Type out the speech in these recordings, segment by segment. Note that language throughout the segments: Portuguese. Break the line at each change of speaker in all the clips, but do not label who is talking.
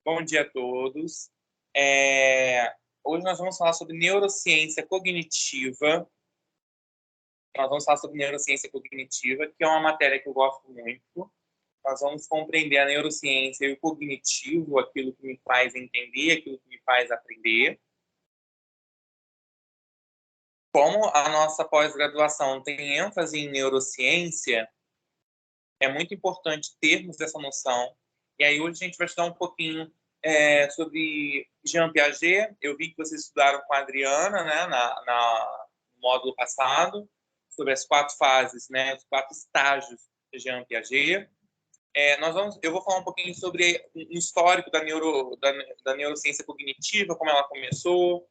Bom dia a todos. Hoje nós vamos falar sobre neurociência cognitiva. Nós vamos falar sobre neurociência cognitiva, que é uma matéria que eu gosto muito. Nós vamos compreender a neurociência e o cognitivo, aquilo que me faz entender, aquilo que me faz aprender. Como a nossa pós-graduação tem ênfase em neurociência, é muito importante termos essa noção. E aí hoje a gente vai estudar um pouquinho sobre Jean Piaget. Eu vi que vocês estudaram com a Adriana, né, no módulo passado, sobre as 4 fases, né, os 4 estágios de Jean Piaget. Eu vou falar um pouquinho sobre um histórico da neurociência cognitiva, como ela começou,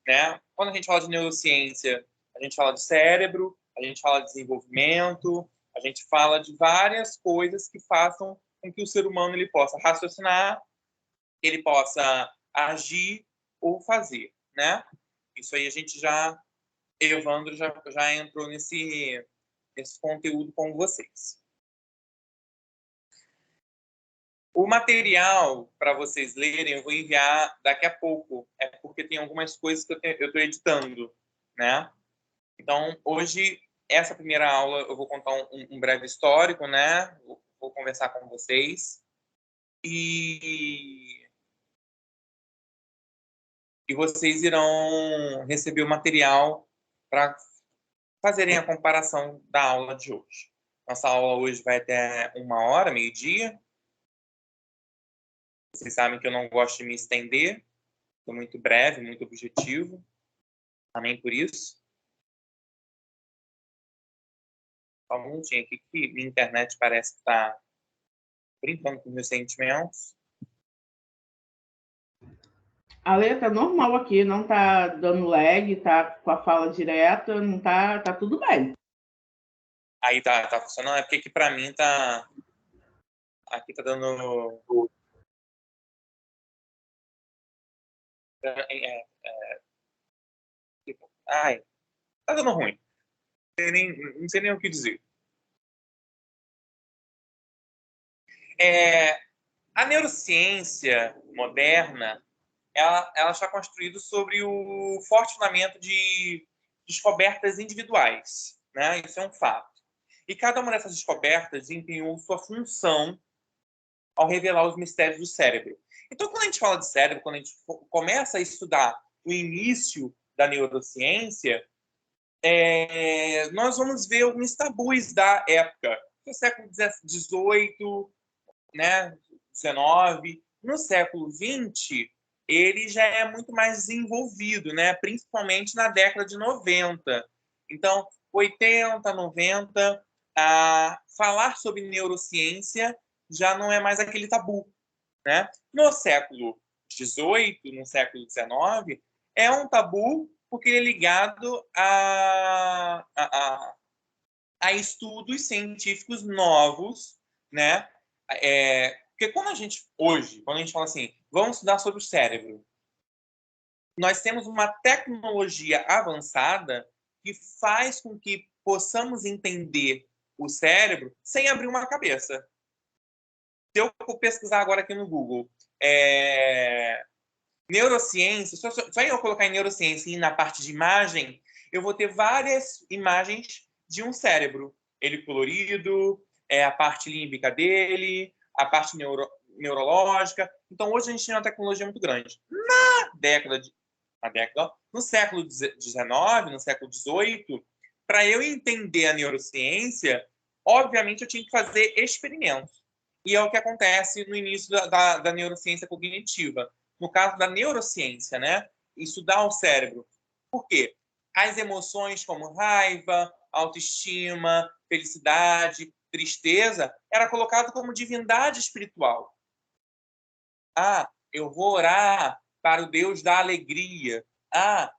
né? Quando a gente fala de neurociência, a gente fala de cérebro, a gente fala de desenvolvimento, a gente fala de várias coisas que façam com que o ser humano ele possa raciocinar, ele possa agir ou fazer, né? Isso aí a gente Evandro já entrou nesse conteúdo com vocês. O material para vocês lerem eu vou enviar daqui a pouco, porque tem algumas coisas que eu estou editando, né? Então, hoje, essa primeira aula, eu vou contar um breve histórico, né? Vou conversar com vocês. E vocês irão receber o material para fazerem a comparação da aula de hoje. Nossa aula hoje vai até 1h, meio-dia. Vocês sabem que eu não gosto de me estender. Sou muito breve, muito objetivo. Amém por isso. Só um minutinho aqui que minha internet parece que está brincando com meus sentimentos.
A letra normal aqui, não tá dando lag, tá com a fala direta, não tá tudo bem.
Aí tá funcionando, é porque aqui pra mim tá... Aqui tá dando... Ai, tá dando ruim. Não sei nem o que dizer. A neurociência moderna, ela está construída sobre o forte fundamento de descobertas individuais, né? Isso é um fato. E cada uma dessas descobertas desempenhou sua função ao revelar os mistérios do cérebro. Então, quando a gente fala de cérebro, quando a gente começa a estudar o início da neurociência, nós vamos ver alguns tabus da época. No século XVIII, né, XIX, no século XX, ele já é muito mais desenvolvido, né, principalmente na década de 90. Então, 80, 90, falar sobre neurociência já não é mais aquele tabu, né? No século XVIII, no século XIX, é um tabu porque ele é ligado a estudos científicos novos, né? Porque quando a gente fala assim, vamos estudar sobre o cérebro, nós temos uma tecnologia avançada que faz com que possamos entender o cérebro sem abrir uma cabeça. Se eu for pesquisar agora aqui no Google, neurociência, só eu colocar em neurociência e na parte de imagem, eu vou ter várias imagens de um cérebro. Ele colorido, a parte límbica dele, a parte neurológica. Então, hoje a gente tem uma tecnologia muito grande. No século XIX, no século XVIII, para eu entender a neurociência, obviamente eu tinha que fazer experimentos. E é o que acontece no início da neurociência cognitiva. No caso da neurociência, né? Estudar o cérebro. Por quê? As emoções como raiva, autoestima, felicidade, tristeza, era colocado como divindade espiritual. Eu vou orar para o Deus da alegria.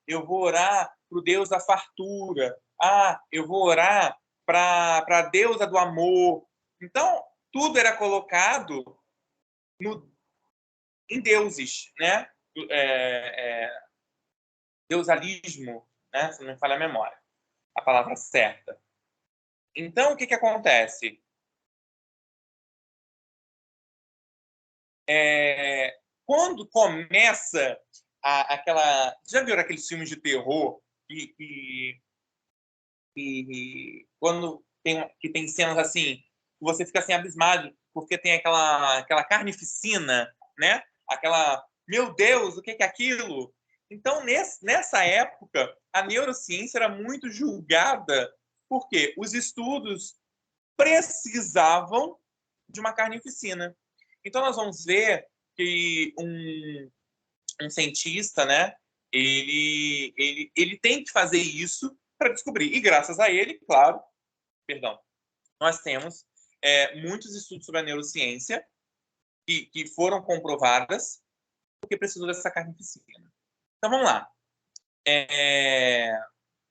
Eu vou orar para o Deus da fartura. Eu vou orar para a deusa do amor. Então, tudo era colocado em deuses, né? Deusalismo, né? Se não me falha a memória, a palavra certa. Então, o que acontece? quando começa aquela... Já viram aqueles filmes de terror quando tem cenas assim, você fica assim abismado, porque tem aquela carnificina, né? Aquela, meu Deus, o que é aquilo? Então, nessa época, a neurociência era muito julgada porque os estudos precisavam de uma carnificina. Então, nós vamos ver que um cientista, né, ele tem que fazer isso para descobrir. E graças a ele, claro, perdão, nós temos muitos estudos sobre a neurociência que foram comprovadas porque precisou dessa carnificina. Então, vamos lá.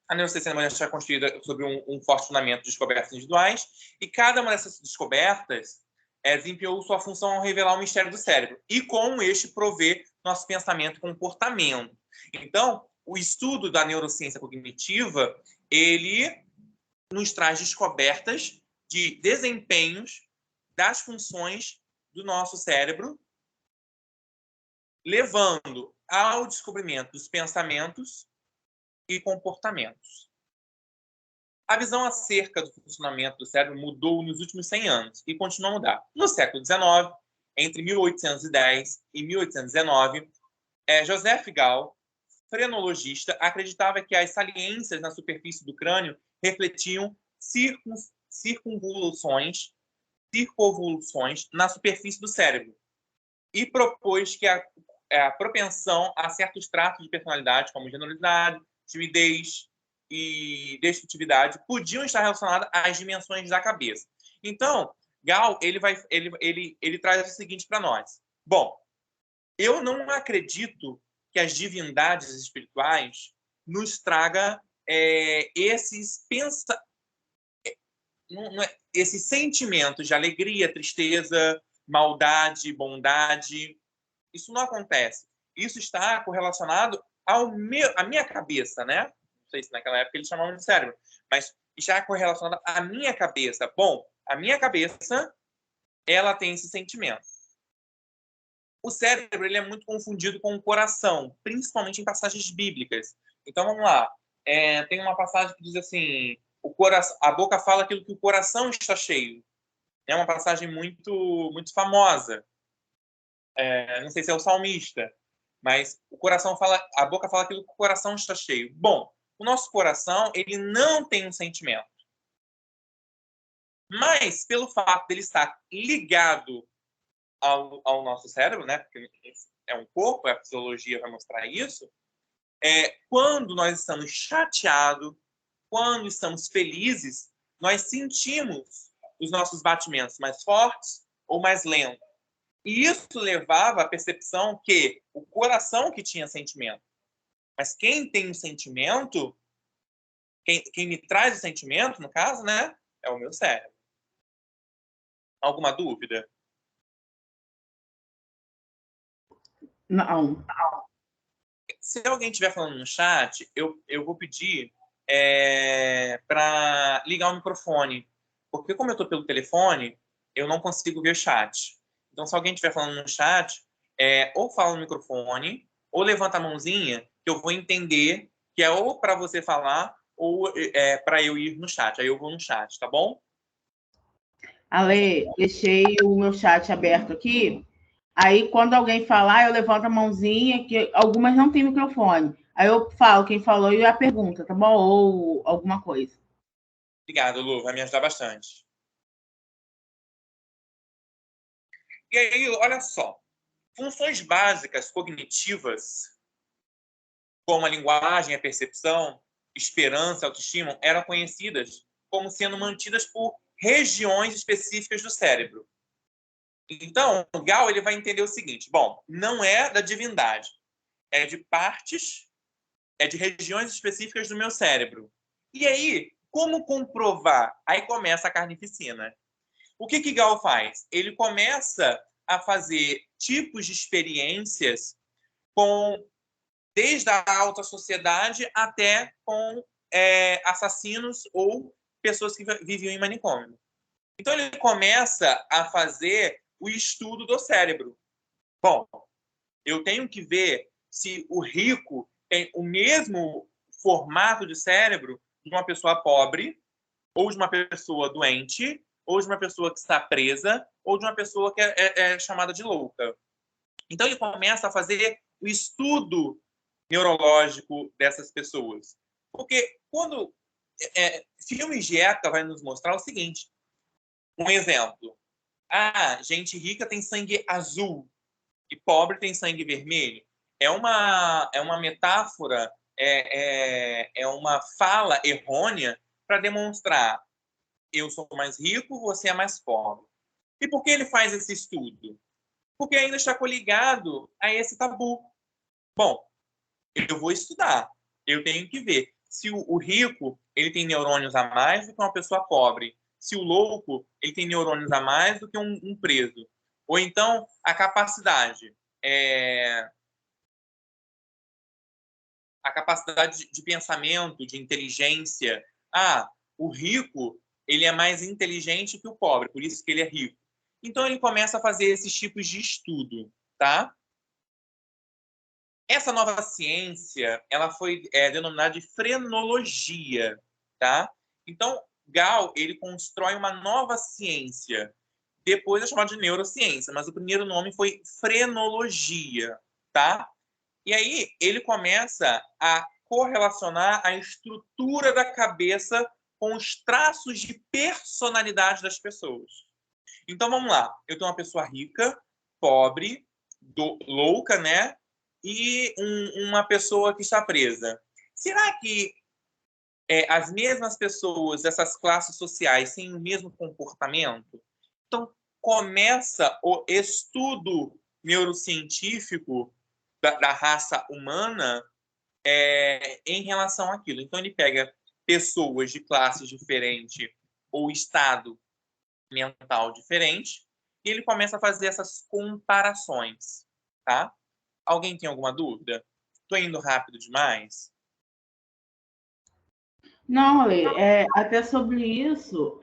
A neurociência é construída sobre um forte fundamento de descobertas individuais e cada uma dessas descobertas desempenhou sua função ao revelar o mistério do cérebro e, com este, prover nosso pensamento e comportamento. Então, o estudo da neurociência cognitiva, ele nos traz descobertas de desempenhos das funções do nosso cérebro, levando ao descobrimento dos pensamentos e comportamentos. A visão acerca do funcionamento do cérebro mudou nos últimos 100 anos e continua a mudar. No século XIX, entre 1810 e 1819, Joseph Gall, frenologista, acreditava que as saliências na superfície do crânio refletiam circunvoluções na superfície do cérebro e propôs que a propensão a certos traços de personalidade, como generosidade, timidez e destrutividade, podiam estar relacionadas às dimensões da cabeça. Então, Gall ele traz o seguinte para nós. Bom, eu não acredito que as divindades espirituais nos traga esses sentimentos de alegria, tristeza, maldade, bondade. Isso não acontece. Isso está correlacionado à minha cabeça, né? Não sei se naquela época eles chamavam de cérebro, mas está correlacionado à minha cabeça. Bom, a minha cabeça, ela tem esse sentimento. O cérebro, ele é muito confundido com o coração, principalmente em passagens bíblicas. Então, vamos lá. Tem uma passagem que diz assim, a boca fala aquilo que o coração está cheio. É uma passagem muito, muito famosa. Não sei se é o salmista, mas a boca fala aquilo que o coração está cheio. Bom, o nosso coração, ele não tem um sentimento. Mas, pelo fato dele estar ligado ao nosso cérebro, né? Porque é um corpo, a fisiologia vai mostrar isso. Quando nós estamos chateados, quando estamos felizes, nós sentimos os nossos batimentos mais fortes ou mais lentos. E isso levava à percepção que o coração que tinha sentimento. Mas quem tem um sentimento, quem me traz o sentimento, no caso, né, é o meu cérebro. Alguma dúvida?
Não.
Se alguém estiver falando no chat, eu vou pedir para ligar o microfone. Porque como eu estou pelo telefone, eu não consigo ver o chat. Então, se alguém estiver falando no chat, ou fala no microfone, ou levanta a mãozinha, que eu vou entender que é ou para você falar, ou para eu ir no chat. Aí eu vou no chat, tá bom?
Ale, deixei o meu chat aberto aqui. Aí, quando alguém falar, eu levanto a mãozinha, que algumas não tem microfone. Aí eu falo quem falou e a pergunta, tá bom? Ou alguma coisa.
Obrigado, Lu. Vai me ajudar bastante. E aí, olha só. Funções básicas cognitivas, como a linguagem, a percepção, esperança, autoestima, eram conhecidas como sendo mantidas por regiões específicas do cérebro. Então, o Gall ele vai entender o seguinte: bom, não é da divindade, é de partes, é de regiões específicas do meu cérebro. E aí, como comprovar? Aí começa a carnificina. O que Gall faz? Ele começa a fazer tipos de experiências desde a alta sociedade até com assassinos ou pessoas que viviam em manicômio. Então, ele começa a fazer o estudo do cérebro. Bom, Eu tenho que ver se o rico tem o mesmo formato de cérebro de uma pessoa pobre, ou de uma pessoa doente, ou de uma pessoa que está presa, ou de uma pessoa que é chamada de louca. Então, ele começa a fazer o estudo neurológico dessas pessoas. Porque quando filmes de época vai nos mostrar o seguinte, um exemplo, gente rica tem sangue azul e pobre tem sangue vermelho. É uma metáfora, é uma fala errônea para demonstrar eu sou mais rico, você é mais pobre. E por que ele faz esse estudo? Porque ainda está coligado a esse tabu. Bom, eu vou estudar, eu tenho que ver se o rico ele tem neurônios a mais do que uma pessoa pobre, se o louco ele tem neurônios a mais do que um preso. Ou então, a capacidade de pensamento, de inteligência. O rico ele é mais inteligente que o pobre, por isso que ele é rico. Então, ele começa a fazer esses tipos de estudo, tá? Essa nova ciência, ela foi denominada de frenologia, tá? Então, Gall, ele constrói uma nova ciência. Depois é chamado de neurociência, mas o primeiro nome foi frenologia, tá? E aí, ele começa a correlacionar a estrutura da cabeça com os traços de personalidade das pessoas. Então, vamos lá. Eu tenho uma pessoa rica, pobre, louca, né? E uma pessoa que está presa. Será que as mesmas pessoas dessas classes sociais têm o mesmo comportamento? Então, começa o estudo neurocientífico da raça humana em relação àquilo. Então, ele pega pessoas de classes diferentes ou estado mental diferente e ele começa a fazer essas comparações, tá? Alguém tem alguma dúvida? Estou indo rápido demais?
Não, Ale, até sobre isso,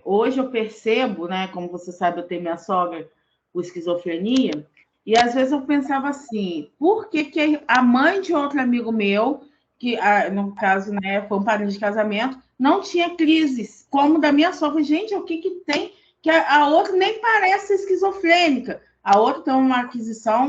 hoje eu percebo, né? Como você sabe, eu tenho minha sogra com esquizofrenia, e às vezes eu pensava assim, por que a mãe de outro amigo meu, que no caso, né, foi um padrinho de casamento, não tinha crises, como da minha sogra? Gente, o que tem? Que a outra nem parece esquizofrênica, a outra tem uma aquisição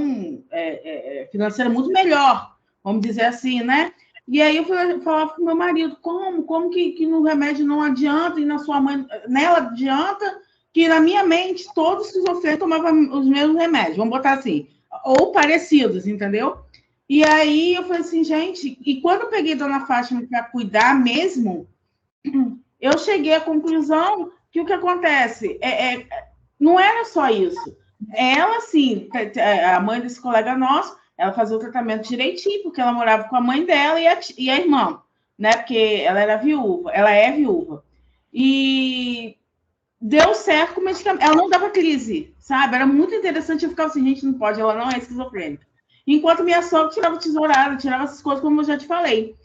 financeira muito melhor, vamos dizer assim, né? E aí eu falava com meu marido, como que no remédio não adianta, e na sua mãe, nela adianta, que na minha mente todos os esquizofrênicos tomavam os mesmos remédios, vamos botar assim, ou parecidos, entendeu? E aí eu falei assim, gente, e quando eu peguei Dona Fátima para cuidar mesmo, eu cheguei à conclusão que o que acontece não era só isso. Ela, sim, a mãe desse colega nosso, ela fazia o tratamento direitinho, porque ela morava com a mãe dela e a irmã, né? Porque ela era viúva, ela é viúva. E deu certo com o medicamento. Ela não dava crise, sabe? Era muito interessante. Eu ficava assim, gente, não pode, ela não é esquizofrênica. Enquanto minha sogra tirava tesourada, tirava essas coisas, como eu já te falei.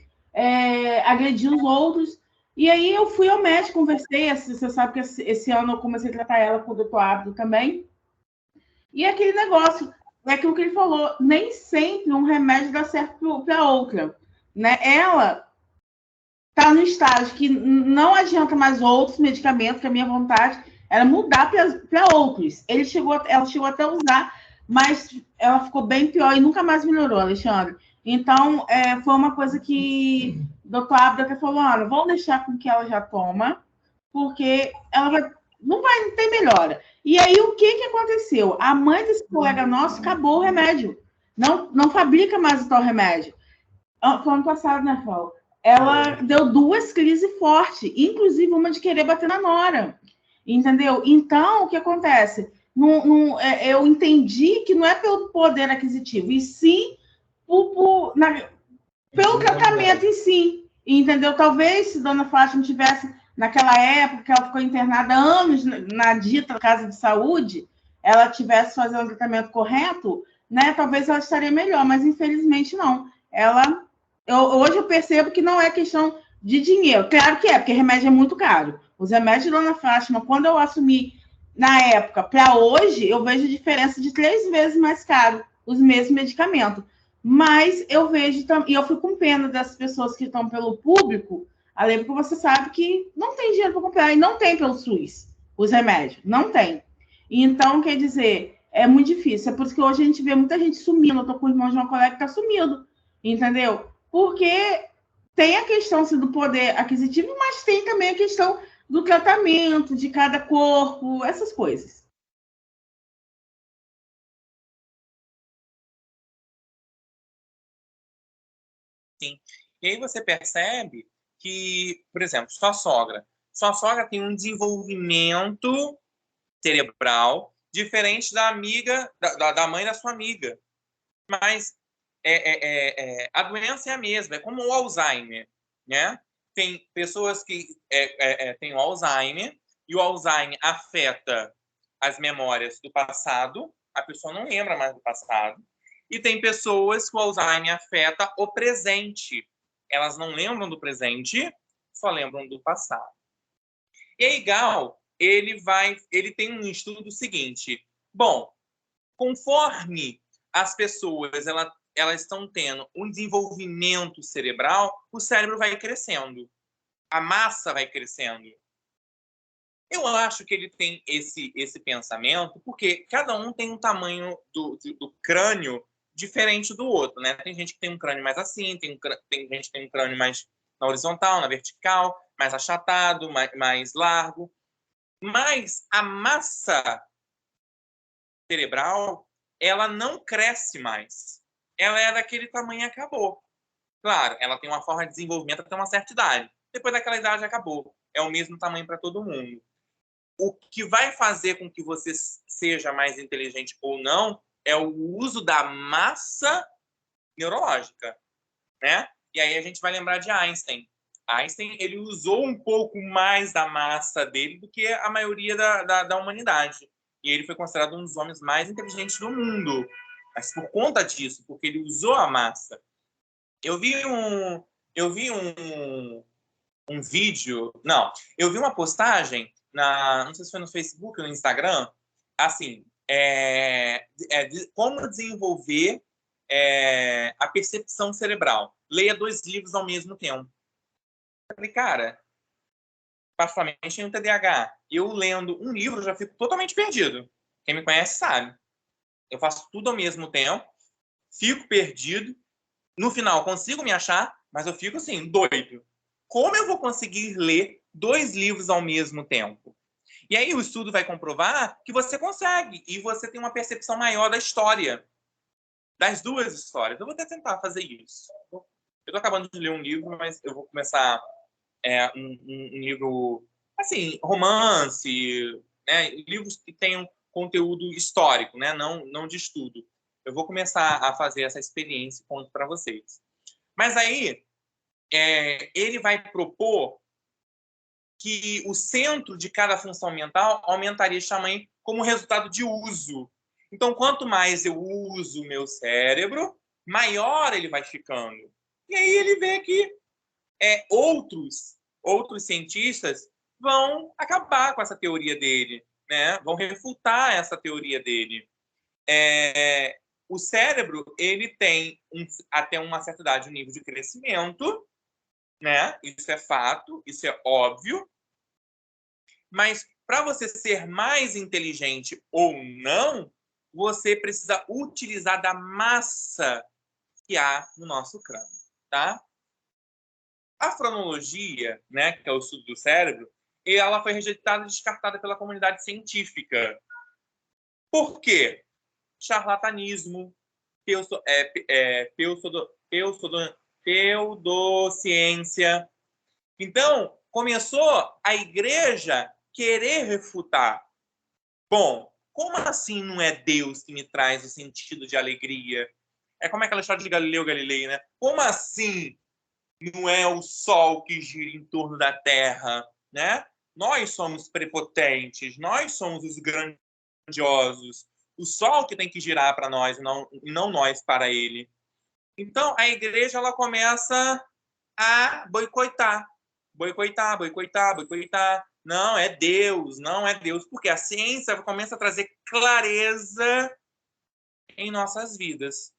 Agredia os outros. E aí eu fui ao médico, conversei. Você sabe que esse ano eu comecei a tratar ela com o doutor Abdo também. E aquele negócio, é aquilo que ele falou, nem sempre um remédio dá certo para a outra. Né? Ela está no estágio que não adianta mais outros medicamentos, que a minha vontade era mudar para outros. Ela chegou até a usar, mas ela ficou bem pior e nunca mais melhorou, Alexandre. Então, foi uma coisa que o doutor Abda até falou, vamos deixar com que ela já toma, porque ela não vai ter melhora. E aí, o que aconteceu? A mãe desse colega nosso acabou o remédio. Não fabrica mais o tal remédio. Foi ano passado, né, Paulo? Ela deu 2 crises fortes, inclusive uma de querer bater na nora. Entendeu? Então, o que acontece? Eu entendi que não é pelo poder aquisitivo, e sim pelo tratamento em si. Entendeu? Talvez se Dona Fátima tivesse, naquela época, que ela ficou internada anos na dita casa de saúde, ela tivesse fazendo o tratamento correto, né? Talvez ela estaria melhor, mas infelizmente não. Hoje eu percebo que não é questão de dinheiro. Claro que porque remédio é muito caro. Os remédios de Dona Fátima, quando eu assumi na época para hoje, eu vejo diferença de 3 vezes mais caro. os mesmos medicamentos. Mas eu vejo, e eu fico com pena das pessoas que estão pelo público, além porque você sabe que não tem dinheiro para comprar, e não tem pelo SUS os remédios, não tem. Então, quer dizer, é muito difícil. É por isso que hoje a gente vê muita gente sumindo. Eu tô com o irmão de uma colega que tá sumido, entendeu? Porque tem a questão assim, do poder aquisitivo, mas tem também a questão do tratamento de cada corpo, essas coisas.
Sim. E aí você percebe que, por exemplo, sua sogra tem um desenvolvimento cerebral diferente da amiga, da mãe da sua amiga. Mas a doença é a mesma, é como o Alzheimer, né? Tem pessoas que têm o Alzheimer, e o Alzheimer afeta as memórias do passado, a pessoa não lembra mais do passado, e tem pessoas que o Alzheimer afeta o presente. Elas não lembram do presente, só lembram do passado. E aí, Gal, ele tem um estudo seguinte. Bom, conforme as pessoas elas estão tendo um desenvolvimento cerebral, o cérebro vai crescendo, a massa vai crescendo. Eu acho que ele tem esse pensamento porque cada um tem um tamanho do crânio diferente do outro, né? Tem gente que tem um crânio mais assim, tem gente que tem um crânio mais na horizontal, na vertical, mais achatado, mais largo. Mas a massa cerebral, ela não cresce mais. Ela é daquele tamanho e acabou. Claro, ela tem uma forma de desenvolvimento até uma certa idade. Depois daquela idade, acabou. É o mesmo tamanho para todo mundo. O que vai fazer com que você seja mais inteligente ou não é o uso da massa neurológica, né? E aí a gente vai lembrar de Einstein. Einstein, ele usou um pouco mais da massa dele do que a maioria da humanidade. E ele foi considerado um dos homens mais inteligentes do mundo. Mas por conta disso, porque ele usou a massa. Eu vi um vídeo... Não, eu vi uma postagem, não sei se foi no Facebook ou no Instagram, assim, como desenvolver a percepção cerebral. Leia 2 livros ao mesmo tempo. Eu falei, cara, particularmente tenho TDAH. Eu lendo um livro já fico totalmente perdido. Quem me conhece sabe. Eu faço tudo ao mesmo tempo, fico perdido. No final, consigo me achar, mas eu fico assim, doido. Como eu vou conseguir ler 2 livros ao mesmo tempo? E aí o estudo vai comprovar que você consegue. E você tem uma percepção maior da história. Das 2 histórias. Eu vou até tentar fazer isso. Eu estou acabando de ler um livro, mas eu vou começar um livro, assim, romance, né? Livros que tenham conteúdo histórico, né? Não de estudo. Eu vou começar a fazer essa experiência e conto para vocês. Mas aí, ele vai propor que o centro de cada função mental aumentaria esse tamanho como resultado de uso. Então, quanto mais eu uso o meu cérebro, maior ele vai ficando. E aí ele vê que outros cientistas vão acabar com essa teoria dele, né? Vão refutar essa teoria dele. O cérebro, ele tem até uma certa idade um nível de crescimento, né? Isso é fato, isso é óbvio. Mas para você ser mais inteligente ou não, você precisa utilizar da massa que há no nosso crânio, tá? A frenologia, né, que é o estudo do cérebro, ela foi rejeitada e descartada pela comunidade científica. Por quê? Charlatanismo, pseudociência. Então, começou a igreja querer refutar. Bom, como assim não é Deus que me traz o sentido de alegria? É como aquela história de Galileu Galilei, né? Como assim não é o Sol que gira em torno da Terra, né? Nós somos prepotentes, nós somos os grandiosos. O Sol que tem que girar para nós, não nós para ele. Então, a igreja ela começa a boicotar. Boicotar. Não, é Deus, não é Deus. Porque a ciência começa a trazer clareza em nossas vidas.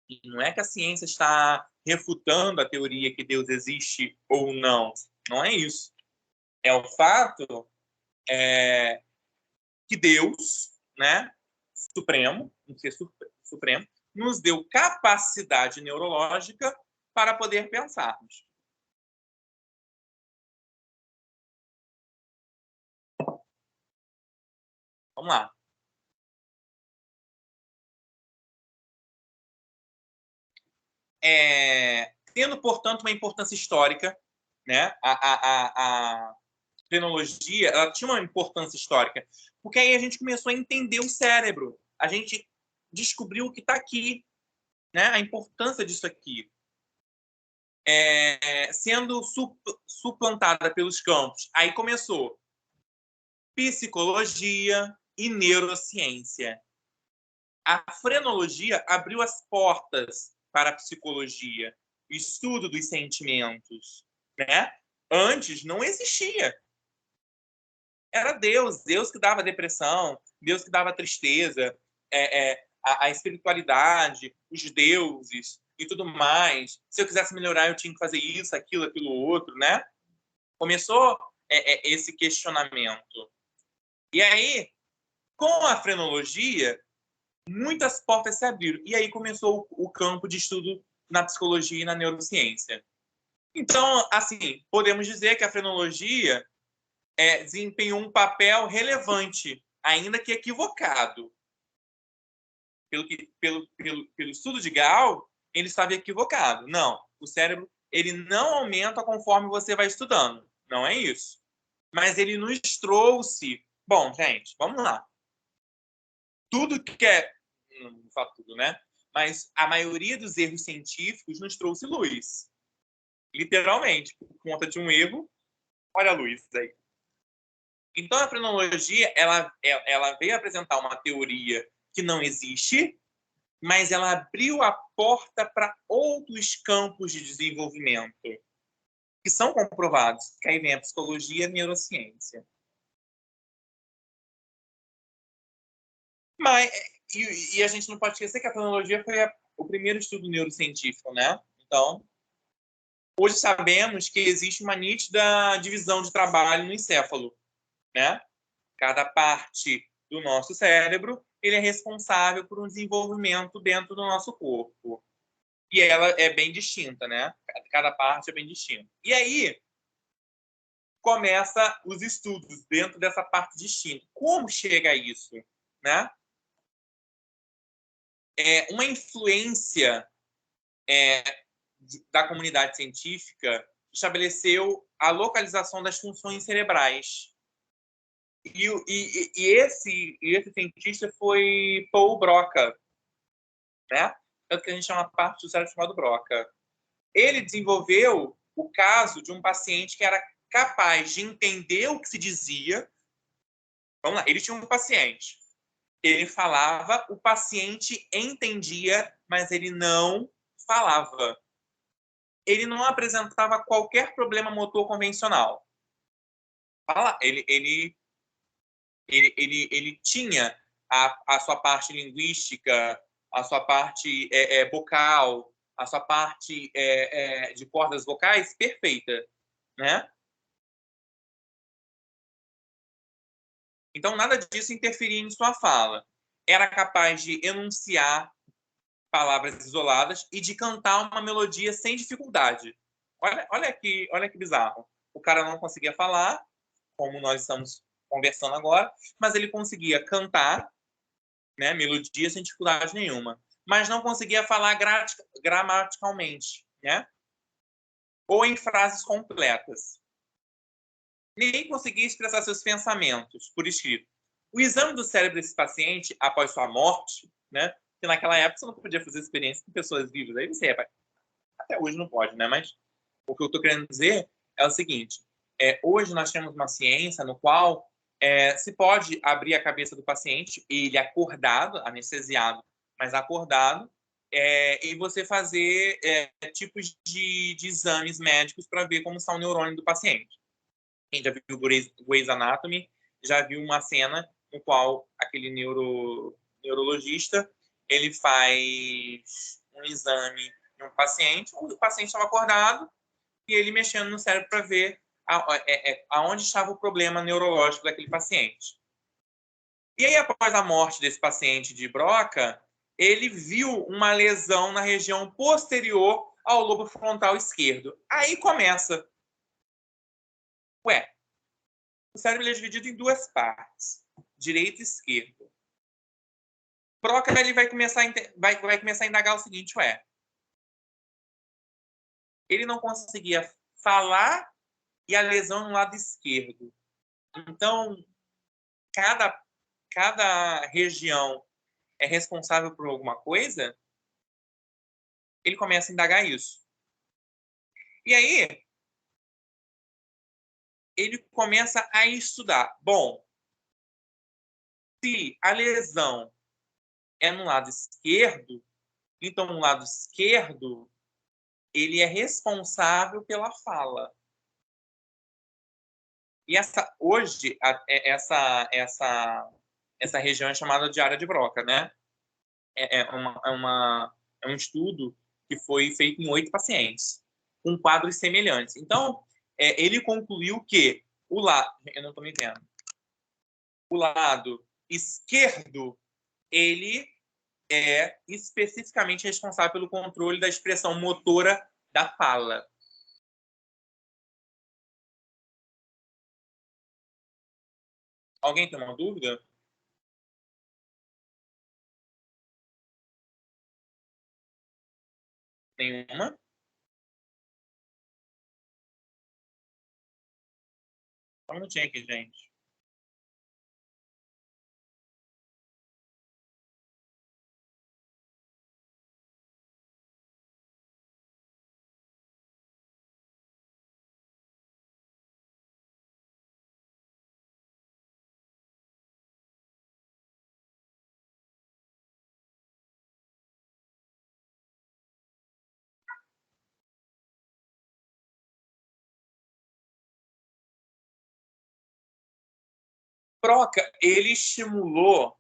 E não é que a ciência está refutando a teoria que Deus existe ou não. Não é isso. É o fato que Deus, né, supremo, um ser supremo, nos deu capacidade neurológica para poder pensarmos. Vamos lá. Tendo, portanto, uma importância histórica, né? A frenologia, ela tinha uma importância histórica, porque aí a gente começou a entender o cérebro, a gente descobriu o que está aqui, né? A importância disso aqui. Sendo suplantada pelos campos. Aí começou psicologia e neurociência. A frenologia abriu as portas para a psicologia, o estudo dos sentimentos, né? Antes não existia. Era Deus que dava depressão, Deus que dava tristeza, a espiritualidade, os deuses e tudo mais. Se eu quisesse melhorar, eu tinha que fazer isso, aquilo outro, né? Começou esse questionamento. E aí, com a frenologia, muitas portas se abriram. E aí começou o campo de estudo na psicologia e na neurociência. Então, assim, podemos dizer que a frenologia desempenhou um papel relevante, ainda que equivocado. Pelo estudo de Gall, ele estava equivocado. Não, o cérebro ele não aumenta conforme você vai estudando. Não é isso. Mas ele nos trouxe... Bom, gente, vamos lá. Tudo que é... Não falo tudo, né? Mas a maioria dos erros científicos nos trouxe luz. Literalmente, por conta de um erro, olha a luz aí. Então, a frenologia, ela veio apresentar uma teoria que não existe, mas ela abriu a porta para outros campos de desenvolvimento, que são comprovados, que aí vem a psicologia e a neurociência. Mas, e a gente não pode esquecer que a frenologia foi o primeiro estudo neurocientífico, né? Então, hoje sabemos que existe uma nítida divisão de trabalho no encéfalo, né? Cada parte do nosso cérebro, ele é responsável por um desenvolvimento dentro do nosso corpo. E ela é bem distinta, né? Cada parte é bem distinta. E aí, começa os estudos dentro dessa parte distinta. Como chega a isso, né? Uma influência da comunidade científica estabeleceu a localização das funções cerebrais. E esse cientista foi Paul Broca, né? Tanto que a gente chama parte do cérebro chamado Broca. Ele desenvolveu o caso de um paciente que era capaz de entender o que se dizia. Vamos lá, ele tinha um paciente. Ele falava, o paciente entendia, mas ele não falava. Ele não apresentava qualquer problema motor convencional. Ele tinha a sua parte linguística, a sua parte vocal, a sua parte de cordas vocais perfeita, né? Então, nada disso interferia em sua fala. Era capaz de enunciar palavras isoladas e de cantar uma melodia sem dificuldade. Olha que bizarro. O cara não conseguia falar, como nós estamos conversando agora, mas ele conseguia cantar, né, melodia sem dificuldade nenhuma, mas não conseguia falar gramaticalmente, né? Ou em frases completas. Nem conseguia expressar seus pensamentos por escrito. O exame do cérebro desse paciente, após sua morte, né? Que naquela época você não podia fazer experiência com pessoas vivas. Aí você, até hoje não pode, né? Mas o que eu estou querendo dizer é o seguinte: hoje nós temos uma ciência no qual se pode abrir a cabeça do paciente, ele acordado, anestesiado, mas acordado, e você fazer tipos de exames médicos para ver como está o neurônio do paciente. Quem já viu Grey's Anatomy já viu uma cena no qual aquele neurologista ele faz um exame em um paciente, o paciente estava acordado e ele mexendo no cérebro para ver aonde estava o problema neurológico daquele paciente. E aí, após a morte desse paciente de Broca, ele viu uma lesão na região posterior ao lobo frontal esquerdo. Aí começa. Ué, o cérebro é dividido em duas partes, direita e esquerda. Broca ele vai começar a indagar o seguinte, ué, ele não conseguia falar e a lesão no lado esquerdo. Então, cada região é responsável por alguma coisa? Ele começa a indagar isso. E aí, ele começa a estudar. Bom, se a lesão é no lado esquerdo, então no lado esquerdo, ele é responsável pela fala. E hoje, essa região é chamada de área de Broca, né? É um estudo que foi feito em 8 pacientes, com quadros semelhantes. Então, ele concluiu que o lado... Eu não estou me vendo. O lado esquerdo, ele é especificamente responsável pelo controle da expressão motora da fala. Alguém tem uma dúvida? Nenhuma? Só um minutinho aqui, gente. Broca, ele estimulou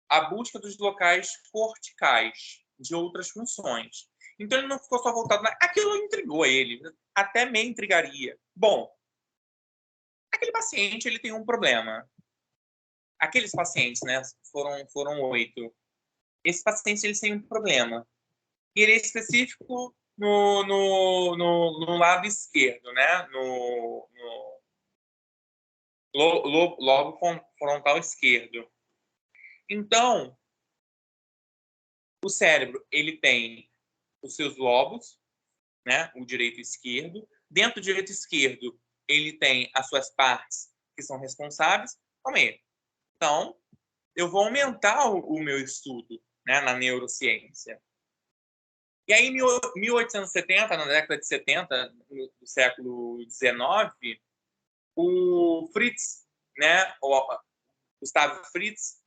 a busca dos locais corticais de outras funções. Então, ele não ficou só voltado aquilo intrigou ele, até me intrigaria. Bom, aquele paciente ele tem um problema. Aqueles pacientes, né, foram 8. Esses pacientes eles têm um problema. E ele é específico no lado esquerdo, né, no lobo frontal esquerdo. Então, o cérebro ele tem os seus lobos, né, o direito e o esquerdo. Dentro do direito e esquerdo, ele tem as suas partes que são responsáveis. Calma aí. Então, eu vou aumentar o meu estudo, né, na neurociência. E aí, em 1870, na década de 70 do século XIX, o Fritz, né, o Gustavo Fritz,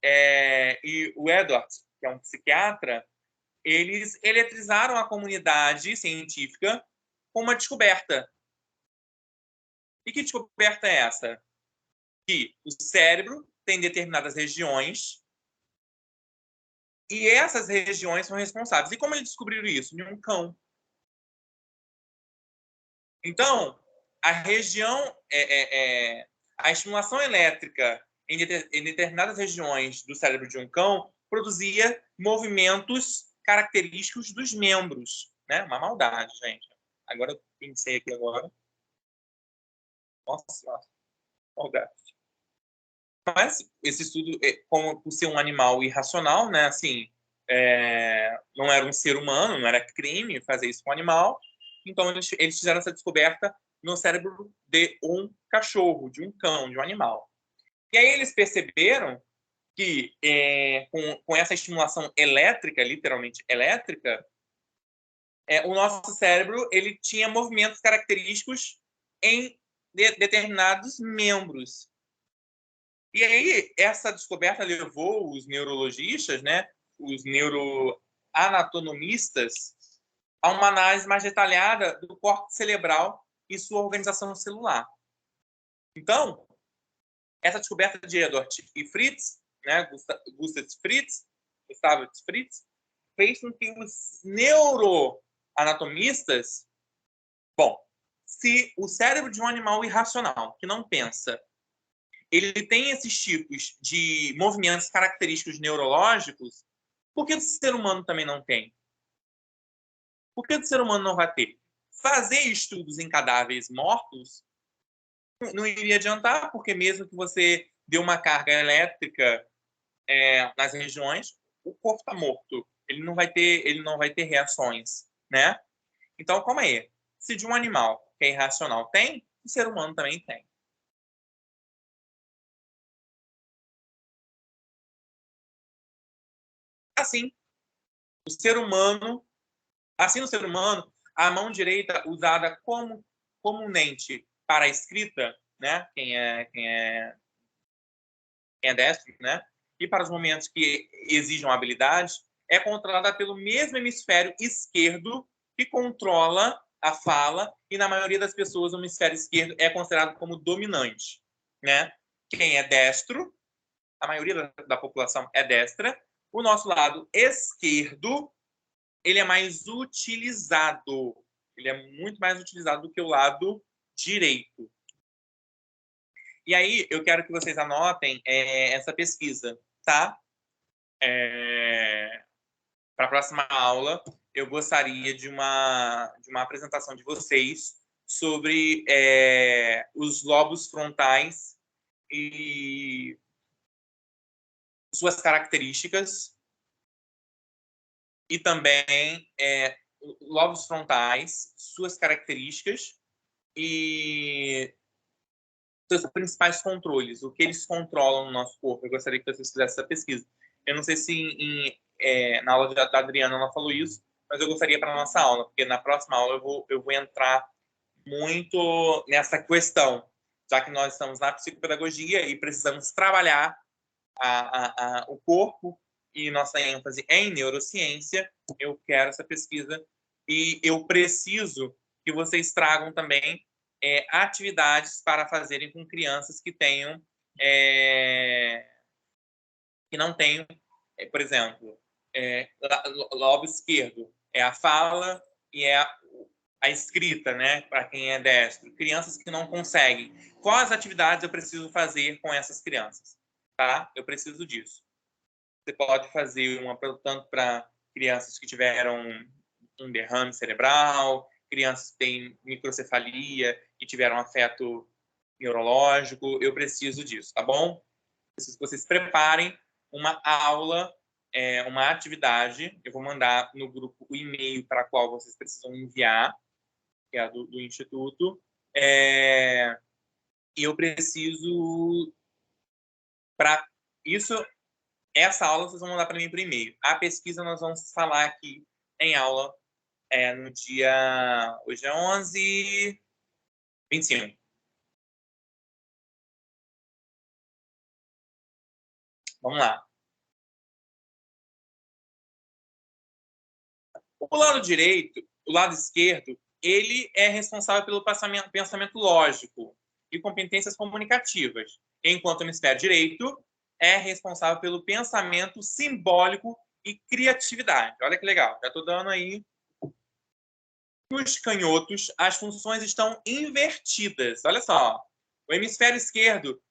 e o Edward, que é um psiquiatra, eles eletrizaram a comunidade científica com uma descoberta. E que descoberta é essa? Que o cérebro tem determinadas regiões e essas regiões são responsáveis. E como eles descobriram isso? Em um cão. Então, a região, a estimulação elétrica em determinadas regiões do cérebro de um cão produzia movimentos característicos dos membros, né? Uma maldade, gente. Agora eu pensei aqui agora. Nossa, maldade. Mas esse estudo, como por ser um animal irracional, né? Assim, não era um ser humano, não era crime fazer isso com um animal. Então eles fizeram essa descoberta no cérebro de um cachorro, de um cão, de um animal. E aí eles perceberam que com essa estimulação elétrica, literalmente elétrica, o nosso cérebro ele tinha movimentos característicos em determinados membros. E aí essa descoberta levou os neurologistas, né, os neuroanatomistas, a uma análise mais detalhada do córtex cerebral e sua organização celular. Então, essa descoberta de Edward e Fritz né, Gustavo Fritz, fez com que os neuroanatomistas... Bom, se o cérebro de um animal irracional, que não pensa, ele tem esses tipos de movimentos característicos neurológicos, por que o ser humano também não tem? Por que o ser humano não vai ter? Fazer estudos em cadáveres mortos não iria adiantar, porque mesmo que você dê uma carga elétrica nas regiões, o corpo está morto. Ele não vai ter reações, né? Então, como é? Se de um animal que é irracional tem, o ser humano também tem. Assim, no ser humano, a mão direita usada comumente para a escrita, né? Quem é destro, né? E para os momentos que exijam habilidade, é controlada pelo mesmo hemisfério esquerdo que controla a fala, e na maioria das pessoas o hemisfério esquerdo é considerado como dominante, né? Quem é destro, a maioria da população é destra, o nosso lado esquerdo, ele é mais utilizado, ele é muito mais utilizado do que o lado direito. E aí, eu quero que vocês anotem essa pesquisa, tá? Para a próxima aula, eu gostaria de uma apresentação de vocês sobre os lobos frontais e suas características, e também lobos frontais, suas características e seus principais controles, o que eles controlam no nosso corpo. Eu gostaria que vocês fizessem essa pesquisa. Eu não sei se na aula da Adriana ela falou isso, mas eu gostaria para a nossa aula, porque na próxima aula eu vou entrar muito nessa questão, já que nós estamos na psicopedagogia e precisamos trabalhar o corpo, e nossa ênfase é em neurociência. Eu quero essa pesquisa e eu preciso que vocês tragam também atividades para fazerem com crianças que tenham que não tenham, por exemplo, lobo esquerdo é a fala e é a escrita, né, para quem é destro. Crianças que não conseguem. Quais atividades eu preciso fazer com essas crianças? Tá? Eu preciso disso. Você pode fazer uma tanto para crianças que tiveram um derrame cerebral, crianças que têm microcefalia e tiveram afeto neurológico. Eu preciso disso, tá bom? Preciso que vocês preparem uma aula, uma atividade. Eu vou mandar no grupo o e-mail para qual vocês precisam enviar, que é do Instituto. E eu preciso, para isso, essa aula vocês vão mandar para mim por e-mail. A pesquisa nós vamos falar aqui em aula no dia... Hoje é 11/25. Vamos lá. O lado direito, o lado esquerdo, ele é responsável pelo pensamento lógico e competências comunicativas, enquanto o hemisfério direito é responsável pelo pensamento simbólico e criatividade. Olha que legal, já estou dando aí. Nos canhotos, as funções estão invertidas. Olha só, o hemisfério esquerdo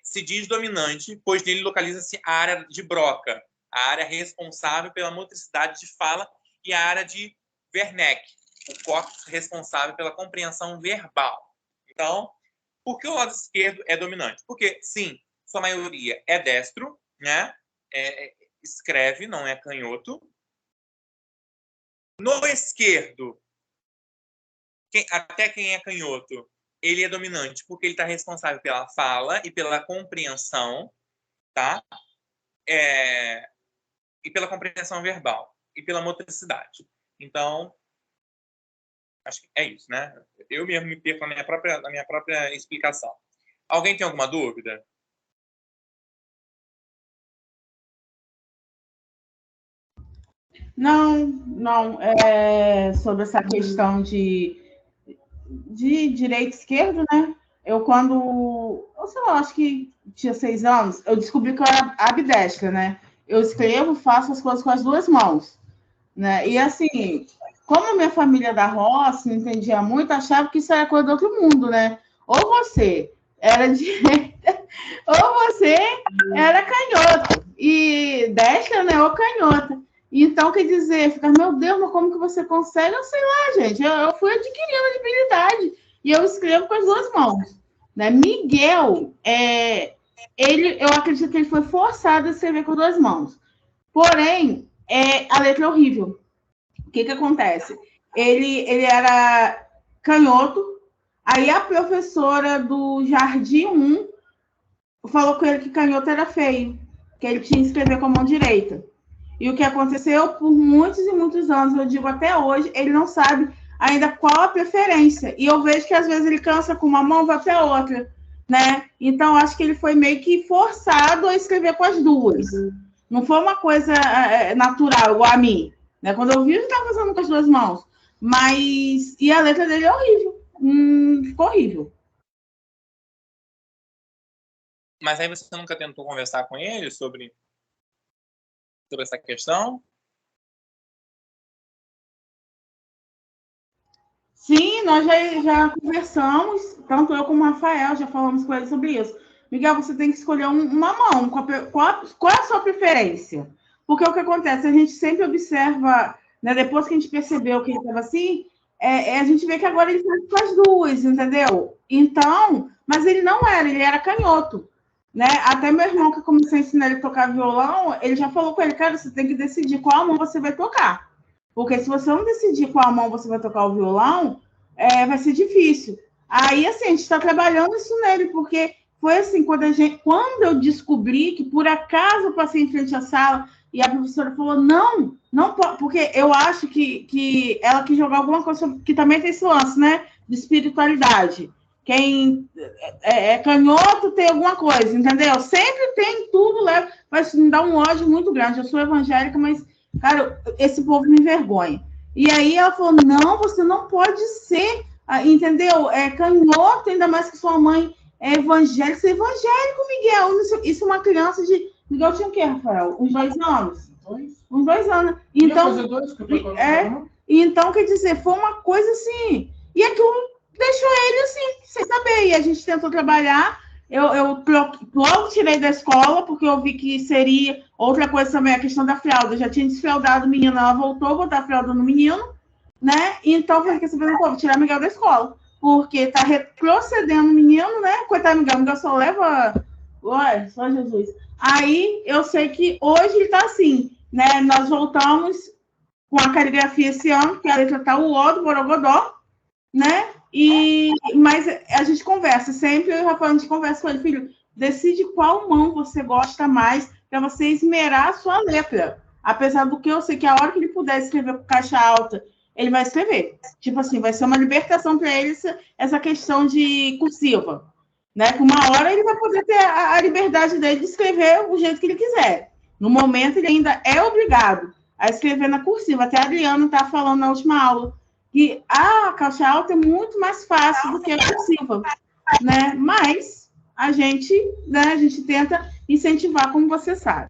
se diz dominante, pois nele localiza-se a área de Broca, a área responsável pela motricidade de fala, e a área de Wernicke, o córtex responsável pela compreensão verbal. Então, por que o lado esquerdo é dominante? Porque, sim, sua maioria é destro, né? Escreve, não é canhoto. No esquerdo, até quem é canhoto, ele é dominante porque ele está responsável pela fala e pela compreensão, tá? E pela compreensão verbal e pela motricidade. Então, acho que é isso, né? Eu mesmo me perco na minha própria explicação. Alguém tem alguma dúvida?
Não. Sobre essa questão de direito e esquerdo, né? eu sei lá, acho que tinha 6 anos, eu descobri que eu era ambidestra, né? Eu escrevo, faço as coisas com as 2 mãos, né? E assim, como a minha família é da roça, não entendia muito, achava que isso era coisa do outro mundo, né? Ou você era direita, ou você era canhoto. E destra, né? Ou canhota. Então, quer dizer, fica, meu Deus, mas como que você consegue? Eu sei lá, gente. Eu fui adquirindo habilidade. E eu escrevo com as 2 mãos. Né? Miguel, eu acredito que ele foi forçado a escrever com 2 mãos. Porém, a letra é horrível. O que acontece? Ele era canhoto, aí a professora do Jardim 1 falou com ele que canhoto era feio, que ele tinha que escrever com a mão direita. E o que aconteceu por muitos e muitos anos, eu digo até hoje, ele não sabe ainda qual a preferência. E eu vejo que às vezes ele cansa com uma mão, vai para a outra, né? Então acho que ele foi meio que forçado a escrever com as 2. Não foi uma coisa natural, igual a mim. Né? Quando eu vi, ele estava fazendo com as 2 mãos. Mas. E a letra dele é horrível. Ficou horrível.
Mas aí você nunca tentou conversar com ele sobre essa questão?
Sim, nós já conversamos, tanto eu como o Rafael, já falamos com ele sobre isso. Miguel, você tem que escolher uma mão. Qual é a sua preferência? Porque o que acontece? A gente sempre observa, né, depois que a gente percebeu que ele estava assim, a gente vê que agora ele faz com as 2, entendeu? Então, mas ele não era, ele era canhoto. Né? Até meu irmão, que começou a ensinar ele a tocar violão, ele já falou com ele, cara, você tem que decidir qual mão você vai tocar. Porque se você não decidir qual mão você vai tocar o violão, vai ser difícil. Aí, assim, a gente está trabalhando isso nele, porque foi assim, quando eu descobri que, por acaso, eu passei em frente à sala e a professora falou, não pode, porque eu acho que ela quis jogar alguma coisa, que também tem esse lance, né, de espiritualidade. Quem é canhoto tem alguma coisa, entendeu? Sempre tem tudo, mas me dá um ódio muito grande. Eu sou evangélica, mas, cara, esse povo me envergonha. E aí ela falou, não, você não pode ser, entendeu? Canhoto, ainda mais que sua mãe é evangélica. Você é evangélico, Miguel. Isso é uma criança de... Miguel tinha o quê, Rafael? Uns 2 anos? Uns 2 anos. Então, então, quer dizer, foi uma coisa assim... E aquilo deixou ele assim, sem saber. E a gente tentou trabalhar. Eu logo tirei da escola, porque eu vi que seria outra coisa também, a questão da fralda. Eu já tinha desfraldado o menino, ela voltou a botar a fralda no menino, né? Então, eu falei que vou tirar Miguel da escola, porque tá retrocedendo o menino, né? Coitado do Miguel só leva. Ué, só Jesus. Aí eu sei que hoje ele tá assim, né? Nós voltamos com a caligrafia esse ano, que a letra tá o O do Borogodó, né? Mas a gente conversa sempre, eu e o Rafael, a gente conversa com ele, filho, decide qual mão você gosta mais para você esmerar a sua letra. Apesar do que eu sei que a hora que ele puder escrever com caixa alta, ele vai escrever. Tipo assim, vai ser uma libertação para ele essa questão de cursiva. Né? Que uma hora ele vai poder ter a liberdade dele de escrever o jeito que ele quiser. No momento, ele ainda é obrigado a escrever na cursiva. Até a Adriana está falando na última aula que a caixa alta é muito mais fácil do que a cursiva, né? Mas a gente tenta incentivar, como você sabe.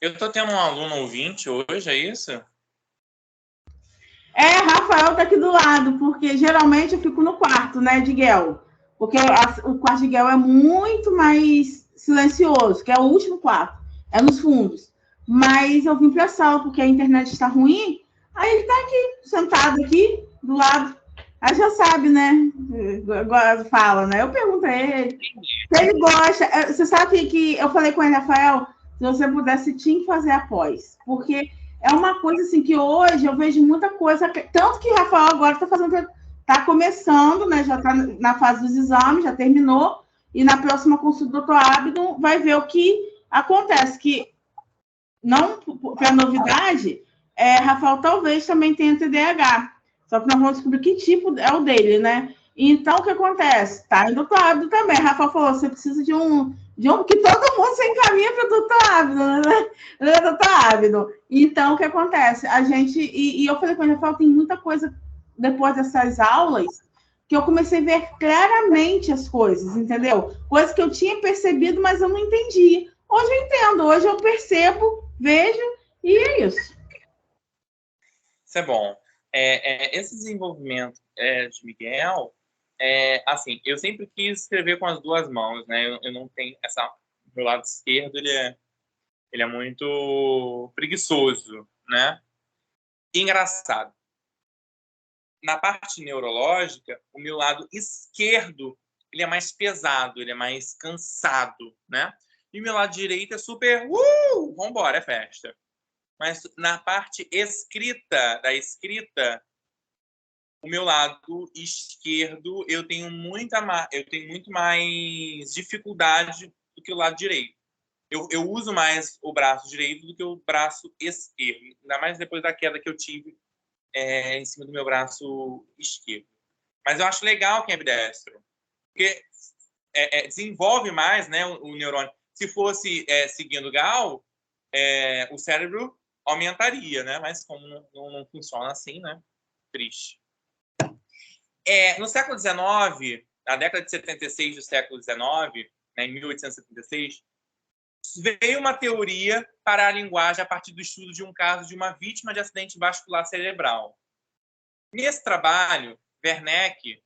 Eu estou tendo um aluno ouvinte hoje, é isso?
Rafael está aqui do lado, porque geralmente eu fico no quarto, né, de Guel? Porque o quarto de Guel é muito mais silencioso, que é o último quarto, é nos fundos. Mas eu vim para a sala porque a internet está ruim. Aí ele tá aqui, sentado aqui, do lado. Aí já sabe, né? Agora fala, né? Eu pergunto a ele se ele gosta. Você sabe que eu falei com ele, Rafael, se você pudesse, tinha que fazer após. Porque é uma coisa assim que hoje eu vejo muita coisa. Tanto que o Rafael agora tá começando, né? Já está na fase dos exames, já terminou. E na próxima consulta do Dr. Abdo vai ver o que acontece. Que não para novidade. Rafael talvez também tenha TDAH, só que nós vamos descobrir que tipo é o dele, né? Então, o que acontece? Tá indo doutor Abdo também. Rafael falou, você precisa de um que todo mundo se encaminha para o doutor Abdo, né? Doutor Abdo. Então, o que acontece? A gente, e eu falei com ele, Rafael, tem muita coisa depois dessas aulas que eu comecei a ver claramente as coisas, entendeu? Coisas que eu tinha percebido, mas eu não entendi. Hoje eu entendo, hoje eu percebo, vejo, e é isso.
Isso é bom. Esse desenvolvimento de Miguel, assim, eu sempre quis escrever com as duas mãos, né? Eu não tenho essa... Meu lado esquerdo, ele é muito preguiçoso, né? E engraçado. Na parte neurológica, o meu lado esquerdo, ele é mais pesado, ele é mais cansado, né? E o meu lado direito é super, vambora, é festa. Mas na parte da escrita, o meu lado esquerdo, eu tenho muito mais dificuldade do que o lado direito. Eu uso mais o braço direito do que o braço esquerdo, ainda mais depois da queda que eu tive em cima do meu braço esquerdo. Mas eu acho legal quem é ambidestro, porque desenvolve mais, né, o neurônio. Se fosse seguindo Gall, o cérebro aumentaria, né? Mas como não funciona assim, né? Triste. No século XIX, na década de 76 do século XIX, né, em 1876, veio uma teoria para a linguagem a partir do estudo de um caso de uma vítima de acidente vascular cerebral. Nesse trabalho, Wernicke...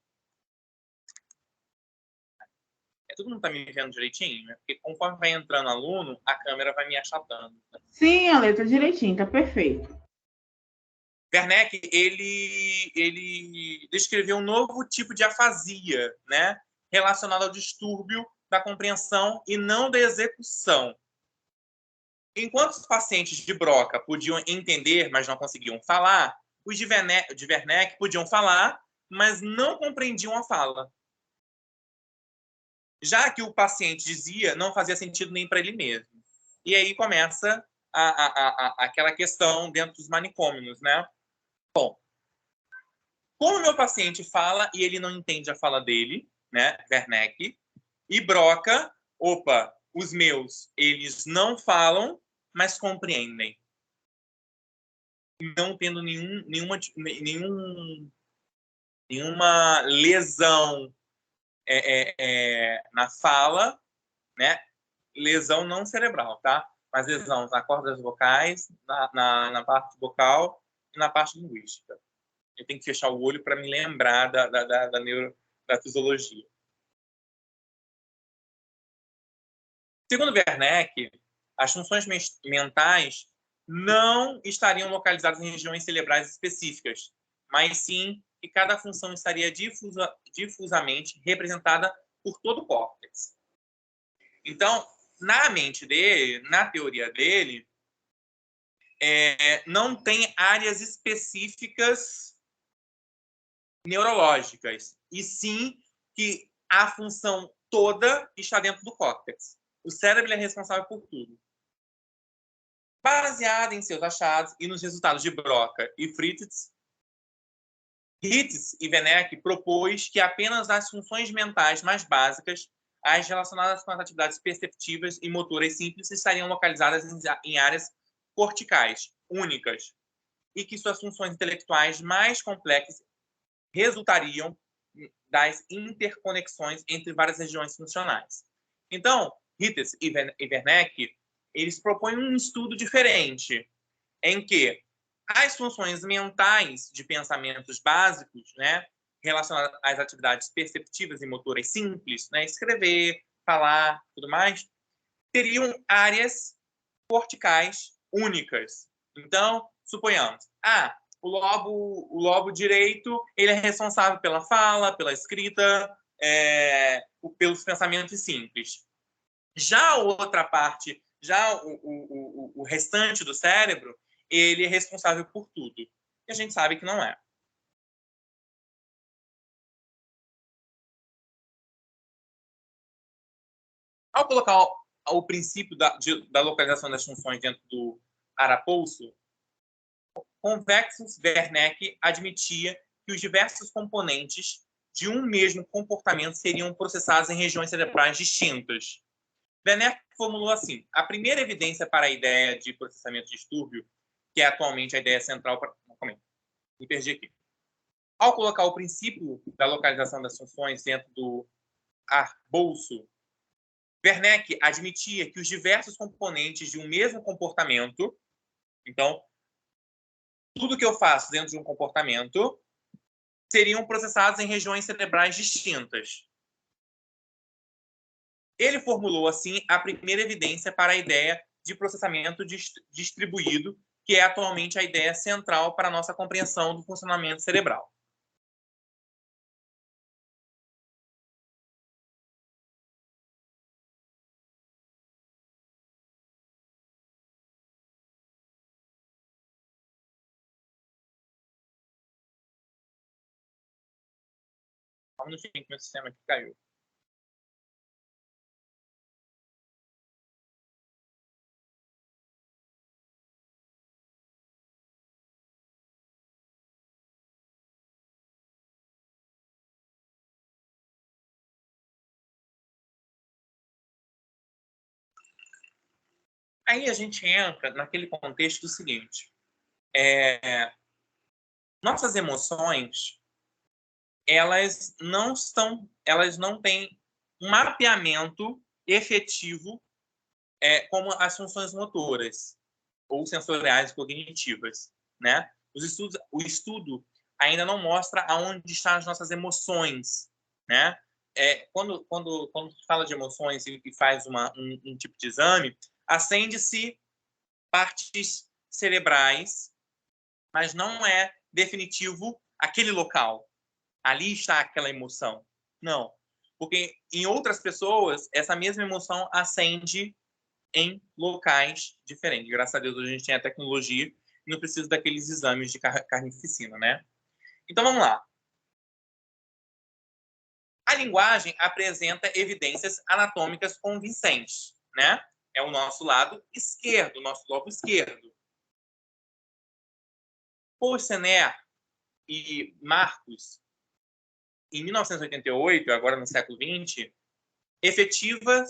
Todo mundo está me vendo direitinho? Né? Porque conforme vai entrando aluno, a câmera vai me achatando. Né?
Sim, a letra direitinho, tá perfeito.
Wernicke, ele descreveu um novo tipo de afasia, né? Relacionado ao distúrbio da compreensão e não da execução. Enquanto os pacientes de Broca podiam entender, mas não conseguiam falar, os de Wernicke podiam falar, mas não compreendiam a fala. Já que o paciente dizia, não fazia sentido nem para ele mesmo. E aí começa aquela questão dentro dos manicômios, né? Bom, como o meu paciente fala e ele não entende a fala dele, né, Wernicke, e Broca, os meus, eles não falam, mas compreendem. Não tendo nenhuma lesão na fala, né? Lesão não cerebral, tá? Mas lesão nas cordas vocais, na parte vocal e na parte linguística. Eu tenho que fechar o olho para me lembrar da fisiologia. Segundo Wernicke, as funções mentais não estariam localizadas em regiões cerebrais específicas, mas sim que cada função estaria difusamente representada por todo o córtex. Então, na mente dele, na teoria dele, não tem áreas específicas neurológicas, e sim que a função toda está dentro do córtex. O cérebro é responsável por tudo. Baseado em seus achados e nos resultados de Broca e Fritz, Ritz e Wernicke propôs que apenas as funções mentais mais básicas, as relacionadas com as atividades perceptivas e motoras simples, estariam localizadas em áreas corticais únicas e que suas funções intelectuais mais complexas resultariam das interconexões entre várias regiões funcionais. Então, Ritz e Wernicke, eles propõem um estudo diferente, em que as funções mentais de pensamentos básicos, né, relacionadas às atividades perceptivas e motoras simples, né, escrever, falar, tudo mais, teriam áreas corticais únicas. Então, suponhamos, o lobo direito, ele é responsável pela fala, pela escrita, pelos pensamentos simples. Já a outra parte, já o restante do cérebro, ele é responsável por tudo. E a gente sabe que não é. Ao colocar o princípio da localização das funções dentro do arapouço, Convexus Wernicke admitia que os diversos componentes de um mesmo comportamento seriam processados em regiões cerebrais distintas. Wernicke formulou assim: a primeira evidência para a ideia de processamento de distúrbio, que é atualmente a ideia central para... Me perdi aqui. Ao colocar o princípio da localização das funções dentro do arcabouço, Wernicke admitia que os diversos componentes de um mesmo comportamento, então, tudo que eu faço dentro de um comportamento, seriam processados em regiões cerebrais distintas. Ele formulou, assim, a primeira evidência para a ideia de processamento distribuído, que é atualmente a ideia central para a nossa compreensão do funcionamento cerebral. Só um minutinho que meu sistema aqui caiu. Aí a gente entra naquele contexto do seguinte. Nossas emoções, elas não têm um mapeamento efetivo como as funções motoras ou sensoriais cognitivas, né? O estudo ainda não mostra aonde estão as nossas emoções, né? Quando se fala de emoções e faz um tipo de exame, acende-se partes cerebrais, mas não é definitivo aquele local. Ali está aquela emoção. Não. Porque em outras pessoas, essa mesma emoção acende em locais diferentes. Graças a Deus, hoje a gente tem a tecnologia e não precisa daqueles exames de carnificina, né? Então, vamos lá. A linguagem apresenta evidências anatômicas convincentes, né? É o nosso lado esquerdo, o nosso lobo esquerdo. Pursener e Marcus, em 1988, agora no século XX, efetiva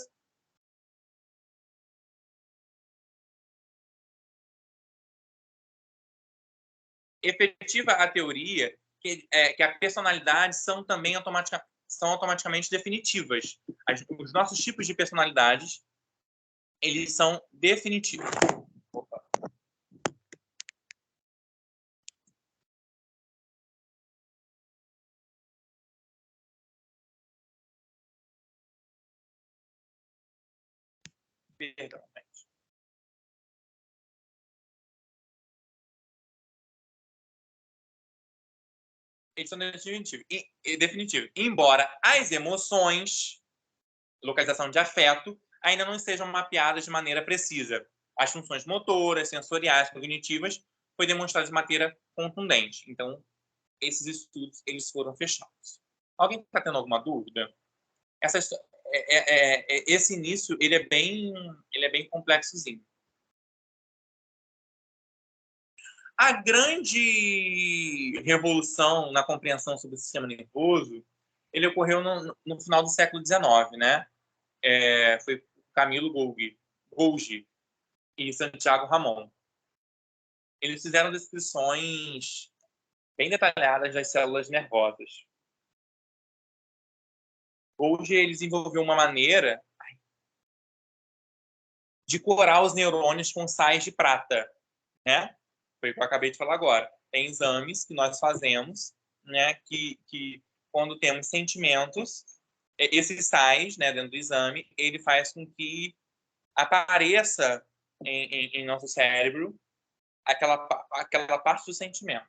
a teoria que a personalidade são também automaticamente definitivas. Os nossos tipos de personalidades, eles são definitivos. Opa. Perdão, gente. Eles são definitivos. Embora as emoções, localização de afeto, ainda não estejam mapeadas de maneira precisa. As funções motoras, sensoriais, cognitivas, foi demonstrado de maneira contundente. Então, esses estudos eles foram fechados. Alguém está tendo alguma dúvida? Esse início ele é bem complexozinho. A grande revolução na compreensão sobre o sistema nervoso ele ocorreu no final do século XIX, né? Foi Camilo Golgi e Santiago Ramon. Eles fizeram descrições bem detalhadas das células nervosas. Golgi ele desenvolveu uma maneira de corar os neurônios com sais de prata, né? Foi o que eu acabei de falar agora. Tem exames que nós fazemos, né? Que quando temos sentimentos, esses sais, né, dentro do exame, ele faz com que apareça em nosso cérebro aquela parte do sentimento.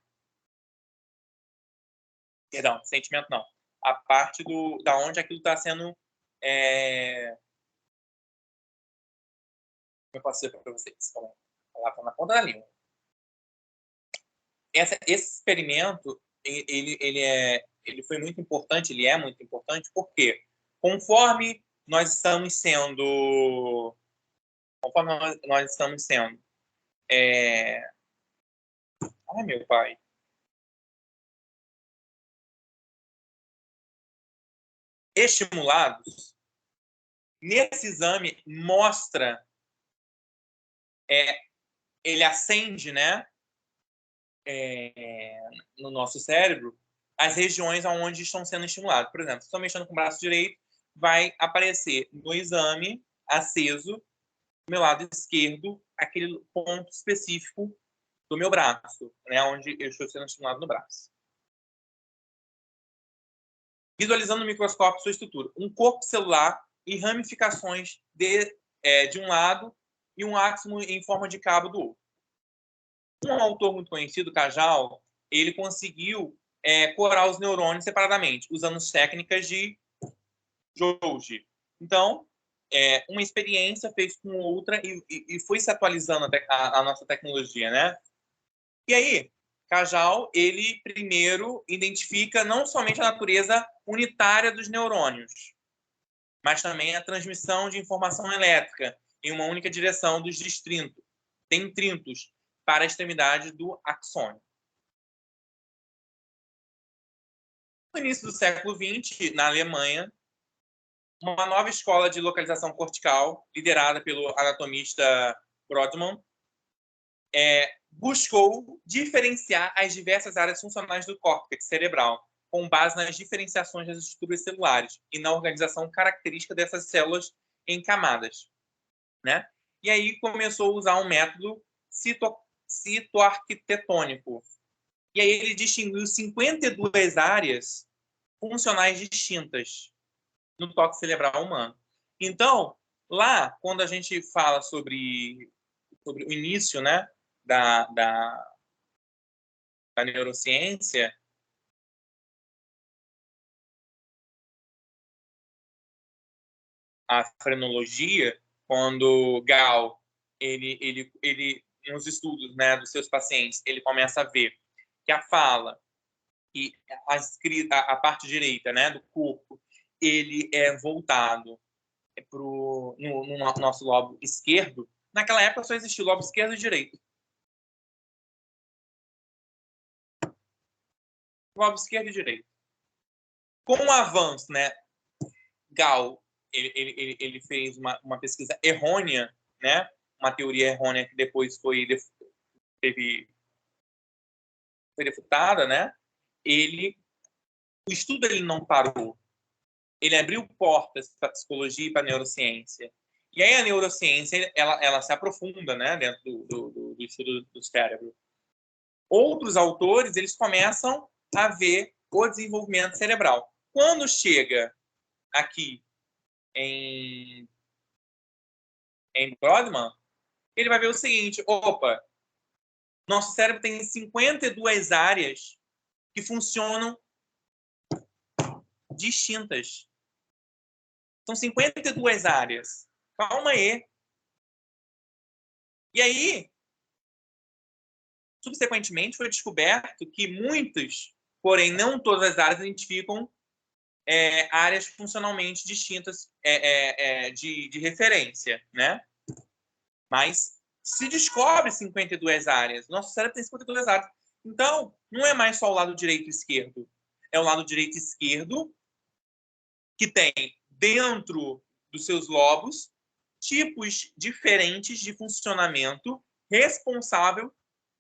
Perdão, sentimento não. A parte da onde aquilo está sendo... Como eu posso dizer para vocês? Lá na ponta da língua. Esse experimento, ele foi muito importante, ele é muito importante, porque conforme nós estamos sendo... Ai, meu pai. Estimulados, nesse exame mostra, ele acende, né, no nosso cérebro, as regiões onde estão sendo estimulados. Por exemplo, se estou mexendo com o braço direito, vai aparecer no exame aceso, do meu lado esquerdo, aquele ponto específico do meu braço, né, onde eu estou sendo estimulado no braço. Visualizando no microscópio sua estrutura. Um corpo celular e ramificações de um lado e um axo em forma de cabo do outro. Um autor muito conhecido, Cajal, ele conseguiu corar os neurônios separadamente, usando técnicas de Golgi. Então, uma experiência fez com outra e foi se atualizando a nossa tecnologia, né? E aí, Cajal, ele primeiro identifica não somente a natureza unitária dos neurônios, mas também a transmissão de informação elétrica em uma única direção dos dendritos para a extremidade do axônio. No início do século XX, na Alemanha, uma nova escola de localização cortical, liderada pelo anatomista Brodmann, buscou diferenciar as diversas áreas funcionais do córtex cerebral, com base nas diferenciações das estruturas celulares e na organização característica dessas células em camadas, né? E aí começou a usar um método citoarquitetônico. E aí ele distinguiu 52 áreas funcionais distintas no toque cerebral humano. Então, lá, quando a gente fala sobre o início, né, da neurociência, a frenologia, quando Gall, ele nos estudos, né, dos seus pacientes, ele começa a ver que a fala e a parte direita, né, do corpo, ele é voltado no nosso lobo esquerdo. Naquela época só existia o lobo esquerdo e direito. Lobo esquerdo e direito. Com o avanço, né, Gall, ele fez uma pesquisa errônea, né, uma teoria errônea que depois foi refutada, né? O estudo ele não parou. Ele abriu portas para a psicologia e para a neurociência. E aí a neurociência ela se aprofunda, né, dentro do estudo do cérebro. Outros autores eles começam a ver o desenvolvimento cerebral. Quando chega aqui em Brodmann, ele vai ver o seguinte: opa, nosso cérebro tem 52 áreas que funcionam distintas. São 52 áreas. Calma aí. E aí, subsequentemente, foi descoberto que muitas, porém não todas as áreas, identificam áreas funcionalmente distintas de referência, né? Mas se descobre 52 áreas. Nosso cérebro tem 52 áreas. Então, não é mais só o lado direito e esquerdo. É o lado direito e esquerdo que tem, dentro dos seus lobos, tipos diferentes de funcionamento responsável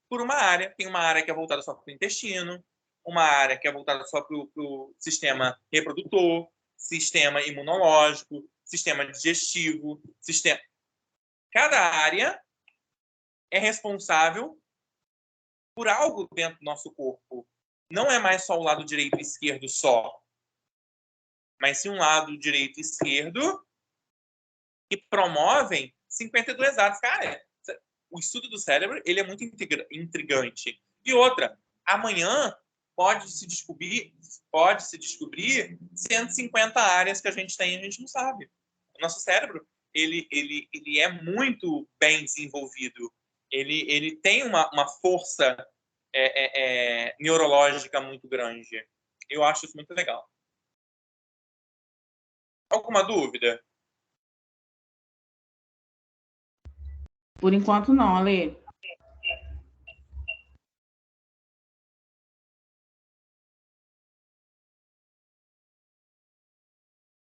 por uma área. Tem uma área que é voltada só para o intestino, uma área que é voltada só para o sistema reprodutor, sistema imunológico, sistema digestivo, sistema... Cada área é responsável por algo dentro do nosso corpo. Não é mais só o lado direito e esquerdo só, mas sim um lado direito e esquerdo que promovem 52 áreas. Cara, o estudo do cérebro ele é muito intrigante. E outra, amanhã pode se descobrir 150 áreas que a gente tem e a gente não sabe. O nosso cérebro ele é muito bem desenvolvido. Ele tem uma força neurológica muito grande. Eu acho isso muito legal. Alguma dúvida?
Por enquanto não, Ale.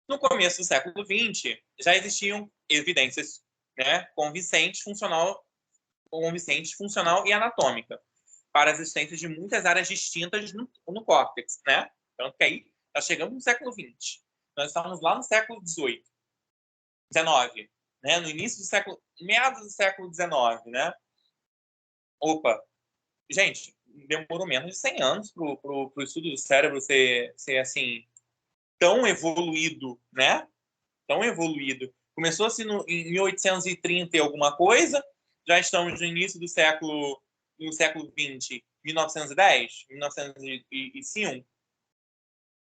No começo do século XX, já existiam evidências, né, convincentes, funcional e anatômica, para a existência de muitas áreas distintas no córtex, né? Então, que aí nós chegamos no século XX. Nós estamos lá no século XVIII, XIX, né? No início do século, meados do século XIX, né? Opa, gente, demorou menos de 100 anos para o estudo do cérebro ser assim, tão evoluído, né? Tão evoluído. Começou-se em 1830 e alguma coisa, já estamos no início do século XX, 1910, 1905.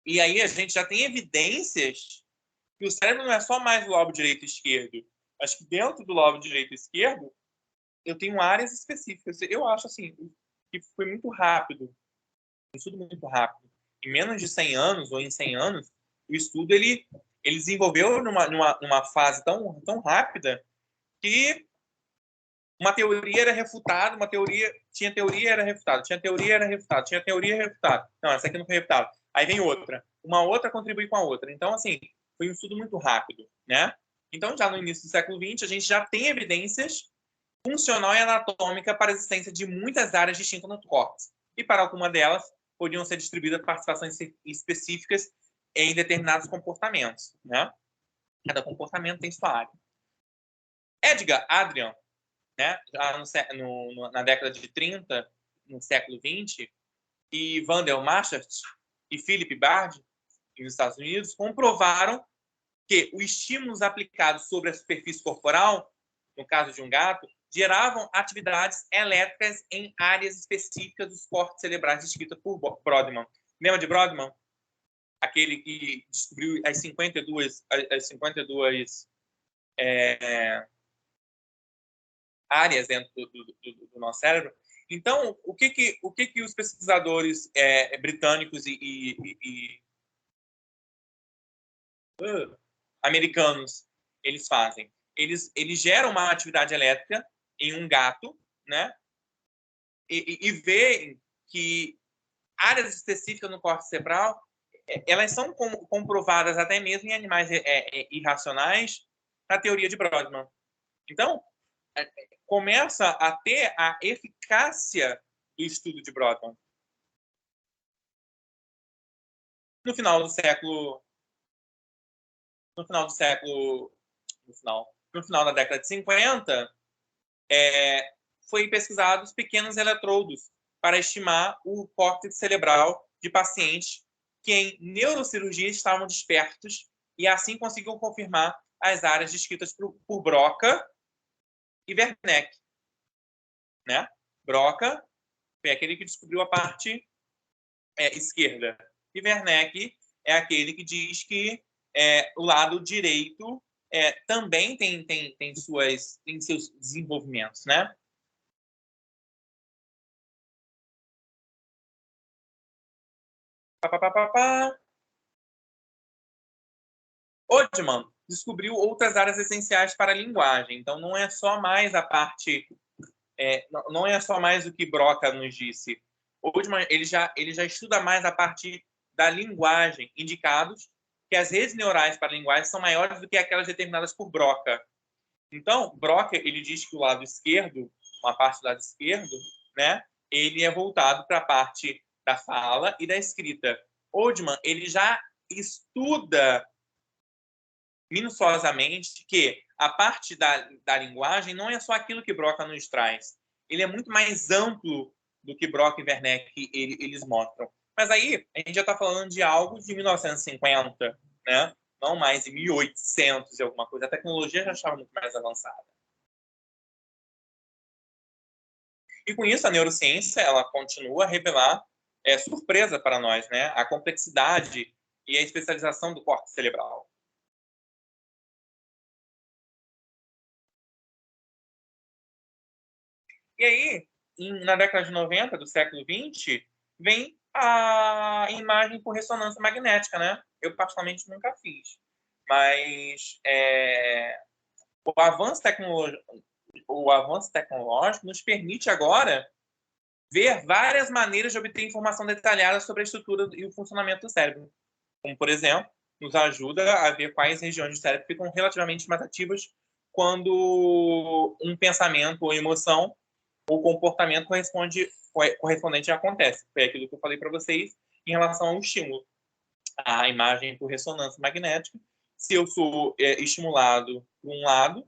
E aí a gente já tem evidências que o cérebro não é só mais o lobo direito e esquerdo. Acho que dentro do lobo direito e esquerdo, eu tenho áreas específicas. Eu acho assim que foi muito rápido, um estudo muito rápido. Em menos de 100 anos, ou em 100 anos, o estudo ele desenvolveu numa fase tão rápida que uma teoria era refutada, tinha teoria, era refutada, tinha teoria, era refutada, tinha teoria, refutada. Não, essa aqui não foi refutada. Aí vem outra. Uma outra contribui com a outra. Então, assim, foi um estudo muito rápido, né? Então, já no início do século XX, a gente já tem evidências funcional e anatômica para a existência de muitas áreas distintas no córtex. E para alguma delas, podiam ser distribuídas participações específicas em determinados comportamentos, né? Cada comportamento tem sua área. Edgar Adrian, né, já na década de 30, no século 20, e Wendell Marchart e Philip Bard, nos Estados Unidos, comprovaram que os estímulos aplicados sobre a superfície corporal, no caso de um gato, geravam atividades elétricas em áreas específicas dos cortes cerebrais descritas por Brodmann. Lembra de Brodmann? Aquele que descobriu as 52 áreas dentro do nosso cérebro. Então, o que os pesquisadores britânicos e americanos eles fazem? Eles geram uma atividade elétrica em um gato, né? E veem que áreas específicas no córtex cerebral elas são comprovadas até mesmo em animais irracionais na teoria de Brodmann. Então, começa a ter a eficácia do estudo de Brodmann. No final da década de 50, foi pesquisados pequenos eletrodos para estimar o córtex cerebral de pacientes que em neurocirurgia estavam despertos e assim conseguiu confirmar as áreas descritas por Broca e Wernicke, né? Broca foi aquele que descobriu a parte esquerda e Wernicke é aquele que diz que o lado direito também tem seus desenvolvimentos, né? Odman descobriu outras áreas essenciais para a linguagem. Então, não é só mais a parte... não é só mais o que Broca nos disse. Odman ele já estuda mais a parte da linguagem, indicados que as redes neurais para a linguagem são maiores do que aquelas determinadas por Broca. Então, Broca ele diz que o lado esquerdo, uma parte do lado esquerdo, né, ele é voltado para a parte da fala e da escrita. Odman ele já estuda minuciosamente que a parte da linguagem não é só aquilo que Broca nos traz. Ele é muito mais amplo do que Broca e Wernicke eles mostram. Mas aí a gente já está falando de algo de 1950, né? Não mais de 1800 e alguma coisa. A tecnologia já estava muito mais avançada. E com isso a neurociência ela continua a revelar surpresa para nós, né? A complexidade e a especialização do córtex cerebral. E aí, na década de 90 do século 20, vem a imagem por ressonância magnética, né? Eu, particularmente, nunca fiz. Mas o avanço tecnológico nos permite agora ver várias maneiras de obter informação detalhada sobre a estrutura e o funcionamento do cérebro. Como, por exemplo, nos ajuda a ver quais regiões do cérebro ficam relativamente mais ativas quando um pensamento ou emoção o comportamento correspondente acontece. Foi aquilo que eu falei para vocês em relação ao estímulo. A imagem por ressonância magnética, se eu sou estimulado por um lado,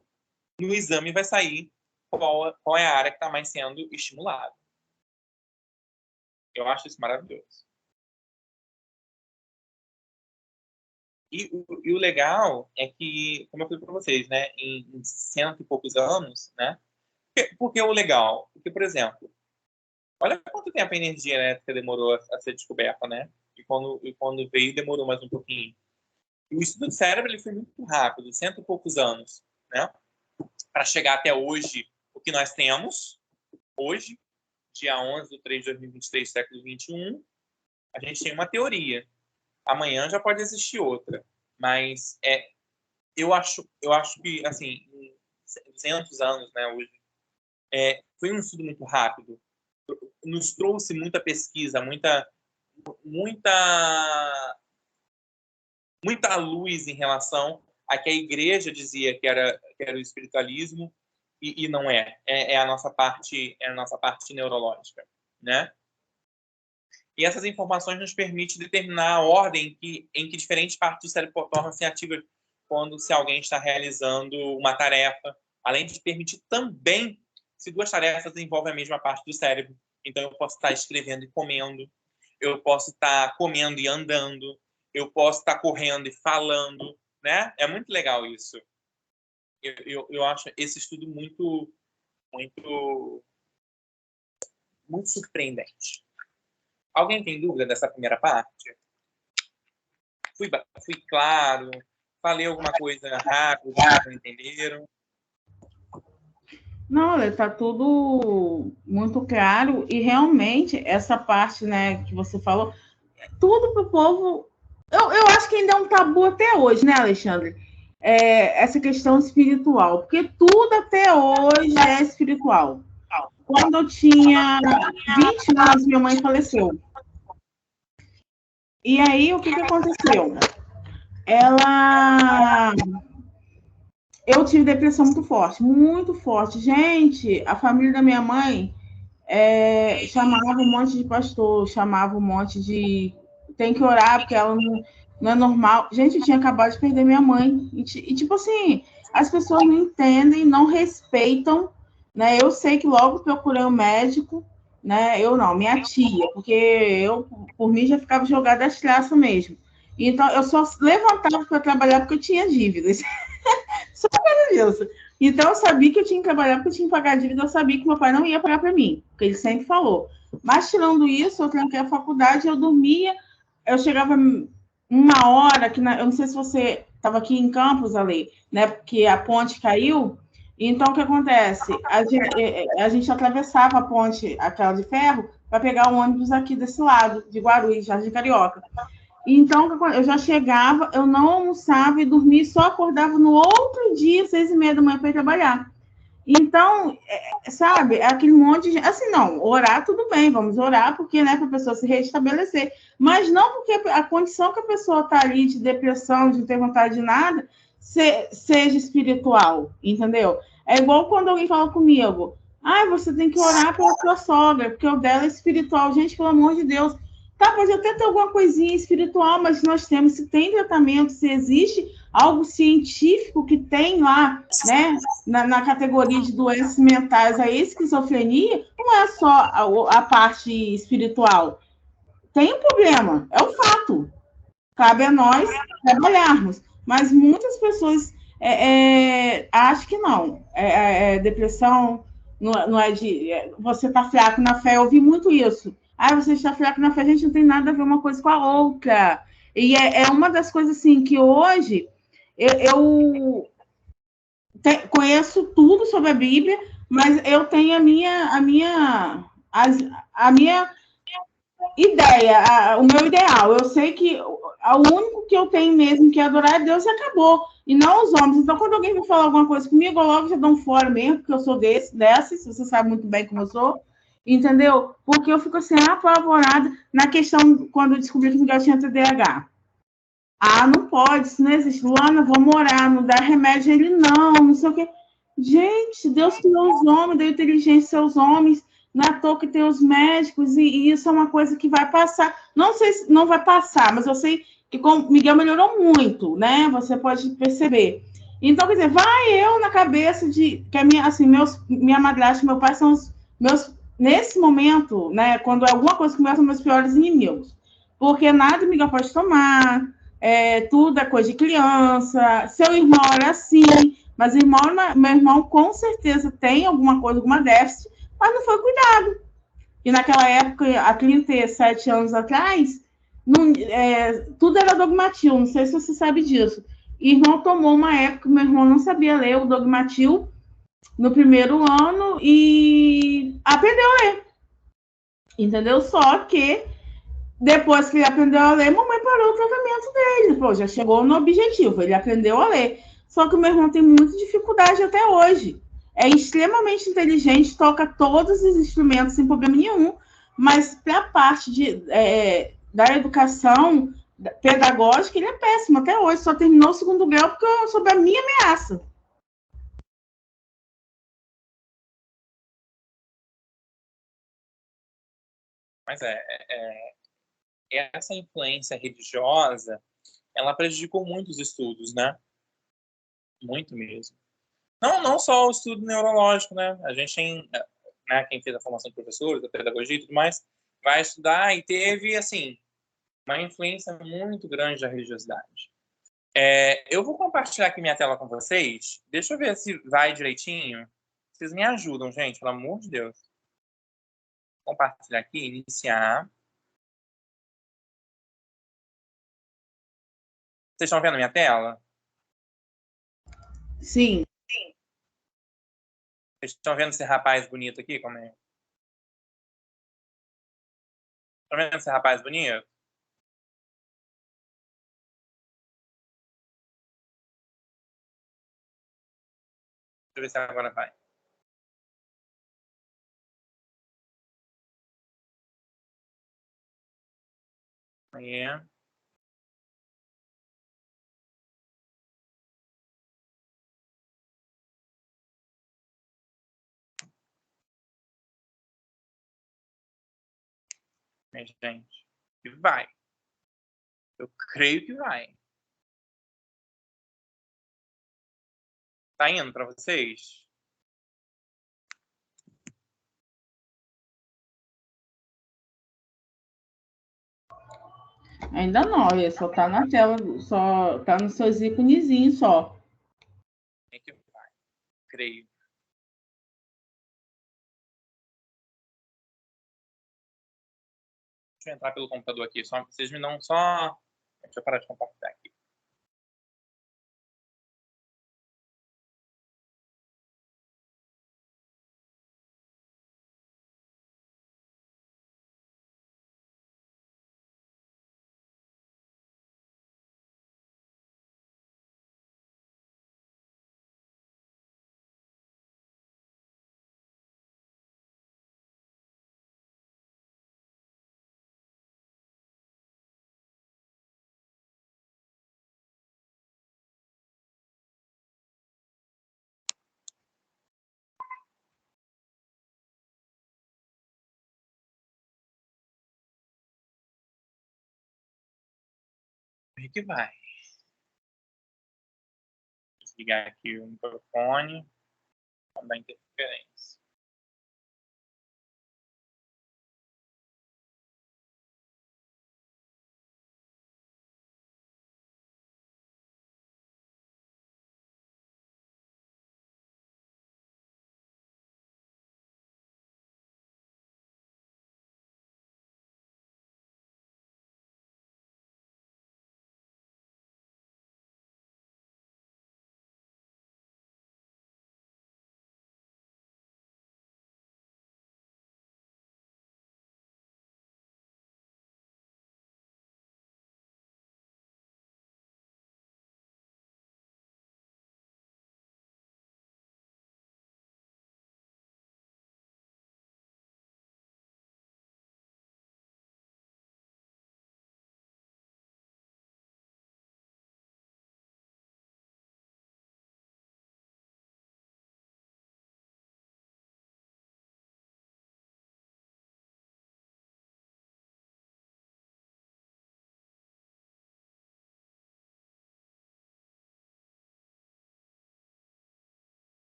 no exame vai sair qual é a área que está mais sendo estimulada. Eu acho isso maravilhoso. E o legal é que, como eu falei para vocês, né, em 100 e poucos anos, né? Por que o legal? Porque, por exemplo, olha quanto tempo a energia elétrica demorou a ser descoberta, né? E quando veio, demorou mais um pouquinho. E o estudo do cérebro ele foi muito rápido, 100 e poucos anos, né? Para chegar até hoje, o que nós temos, hoje, dia 11/3/2023, século XXI, a gente tem uma teoria. Amanhã já pode existir outra. Mas eu acho que, assim, em 200 anos, né, hoje, foi um estudo muito rápido. Nos trouxe muita pesquisa, muita luz em relação a que a igreja dizia que era o espiritualismo e não é. É a nossa parte neurológica, né? E essas informações nos permitem determinar a ordem em que diferentes partes do cérebro tornam-se ativas se alguém está realizando uma tarefa, além de permitir também se duas tarefas envolvem a mesma parte do cérebro. Então, eu posso estar escrevendo e comendo, eu posso estar comendo e andando, eu posso estar correndo e falando, né? É muito legal isso. Eu acho esse estudo muito, muito, muito surpreendente. Alguém tem dúvida dessa primeira parte? Fui claro? Falei alguma coisa rápido, vocês não entenderam?
Não, está tudo muito claro e realmente essa parte, né, que você falou, tudo para o povo, eu acho que ainda é um tabu até hoje, né, Alexandre? Essa questão espiritual, porque tudo até hoje é espiritual. Quando eu tinha 20 anos, minha mãe faleceu. E aí, o que aconteceu? Eu tive depressão muito forte, muito forte. Gente, a família da minha mãe chamava um monte de pastor, chamava um monte de... Tem que orar, porque ela não é normal. Gente, eu tinha acabado de perder minha mãe. E tipo assim, as pessoas não entendem, não respeitam, né? Eu sei que logo procurei um médico, né? Eu não, minha tia, porque eu, por mim, já ficava jogada as traças mesmo. Então, eu só levantava para trabalhar porque eu tinha dívidas. Só por isso. Então, eu sabia que eu tinha que trabalhar porque eu tinha que pagar a dívida. Eu sabia que meu pai não ia pagar para mim, porque ele sempre falou. Mas, tirando isso, eu tranquei a faculdade, eu dormia, eu chegava 1 hora, eu não sei se você estava aqui em Campos, Ali, né? Porque a ponte caiu. Então, o que acontece? A gente atravessava a ponte, aquela de ferro, para pegar o ônibus aqui desse lado, de Guarulhos, Jardim Carioca. Então, eu já chegava, eu não almoçava e dormia, só acordava no outro dia, 6h30 da manhã, para ir trabalhar. Então, sabe, aquele monte de gente... Assim, não, orar tudo bem, vamos orar, porque, né, para a pessoa se restabelecer. Mas não porque a condição que a pessoa está ali, de depressão, de não ter vontade de nada, seja espiritual, entendeu? É igual quando alguém fala comigo, você tem que orar pela sua sogra, porque o dela é espiritual. Gente, pelo amor de Deus, tá, pode até ter alguma coisinha espiritual, mas nós temos, se tem tratamento, se existe algo científico que tem lá, né, na categoria de doenças mentais, a esquizofrenia, não é só a parte espiritual. Tem um problema, é um fato. Cabe a nós trabalharmos. Mas muitas pessoas acham que não. Depressão não é de... Você está fraco na fé, eu ouvi muito isso. Você está fraco na fé, a gente não tem nada a ver uma coisa com a outra. E é uma das coisas assim que hoje eu conheço tudo sobre a Bíblia, mas eu tenho a minha ideia, o meu ideal. Eu sei que o único que eu tenho mesmo que adorar é Deus e acabou, e não os homens. Então, quando alguém vai falar alguma coisa comigo, eu logo já dou um fora mesmo, porque eu sou dessas, você sabe muito bem como eu sou. Entendeu? Porque eu fico assim, apavorada na questão quando eu descobri que o Miguel tinha TDAH. Não pode, isso não existe. Luana, vamos orar, não dá remédio. Ele, não sei o quê. Gente, Deus criou os homens, deu inteligência aos homens, não é à toa que tem os médicos, e isso é uma coisa que vai passar. Não sei se não vai passar, mas eu sei que como Miguel melhorou muito, né? Você pode perceber. Então, quer dizer, vai eu na cabeça de que a minha, assim, minha madrasta e meu pai são os meus, nesse momento, né? Quando é alguma coisa que são meus piores inimigos. Porque nada Miguel pode tomar, tudo é coisa de criança, seu irmão era assim, mas meu irmão com certeza tem alguma coisa, alguma déficit, mas não foi cuidado. E naquela época, há 37 anos atrás, não, tudo era dogmatil, não sei se você sabe disso. E irmão tomou uma época, meu irmão não sabia ler o dogmatil no primeiro ano e aprendeu a ler. Entendeu? Só que depois que ele aprendeu a ler, mamãe parou o tratamento dele. Pô, já chegou no objetivo, ele aprendeu a ler. Só que o meu irmão tem muita dificuldade até hoje. É extremamente inteligente, toca todos os instrumentos sem problema nenhum, mas para a parte da educação pedagógica, ele é péssimo até hoje. Só terminou o segundo grau porque sob a minha ameaça.
Mas essa influência religiosa, ela prejudicou muito os estudos, né? Muito mesmo. Não só o estudo neurológico, né? A gente tem, né, quem fez a formação de professores, da pedagogia e tudo mais, vai estudar e teve, assim, uma influência muito grande da religiosidade. Eu vou compartilhar aqui minha tela com vocês. Deixa eu ver se vai direitinho. Vocês me ajudam, gente, pelo amor de Deus. Compartilhar aqui, iniciar. Vocês estão vendo minha tela?
Sim.
Vocês estão vendo esse rapaz bonito aqui? Como é? Estão vendo esse rapaz bonito? Deixa eu ver se agora vai. Aí. Minha gente. E vai. Eu creio que vai. Tá indo para vocês?
Ainda não, ele só tá na tela, só tá nos seus íconezinhos só.
É que vai. Creio. Deixa eu entrar pelo computador aqui. Só, vocês me dão só. Deixa eu parar de compartilhar aqui. E que vai. Desligar aqui o microfone. Não dar interferência.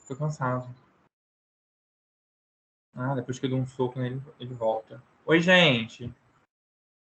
Tô cansado. Ah, depois que eu dou um soco nele, ele volta. Oi, gente.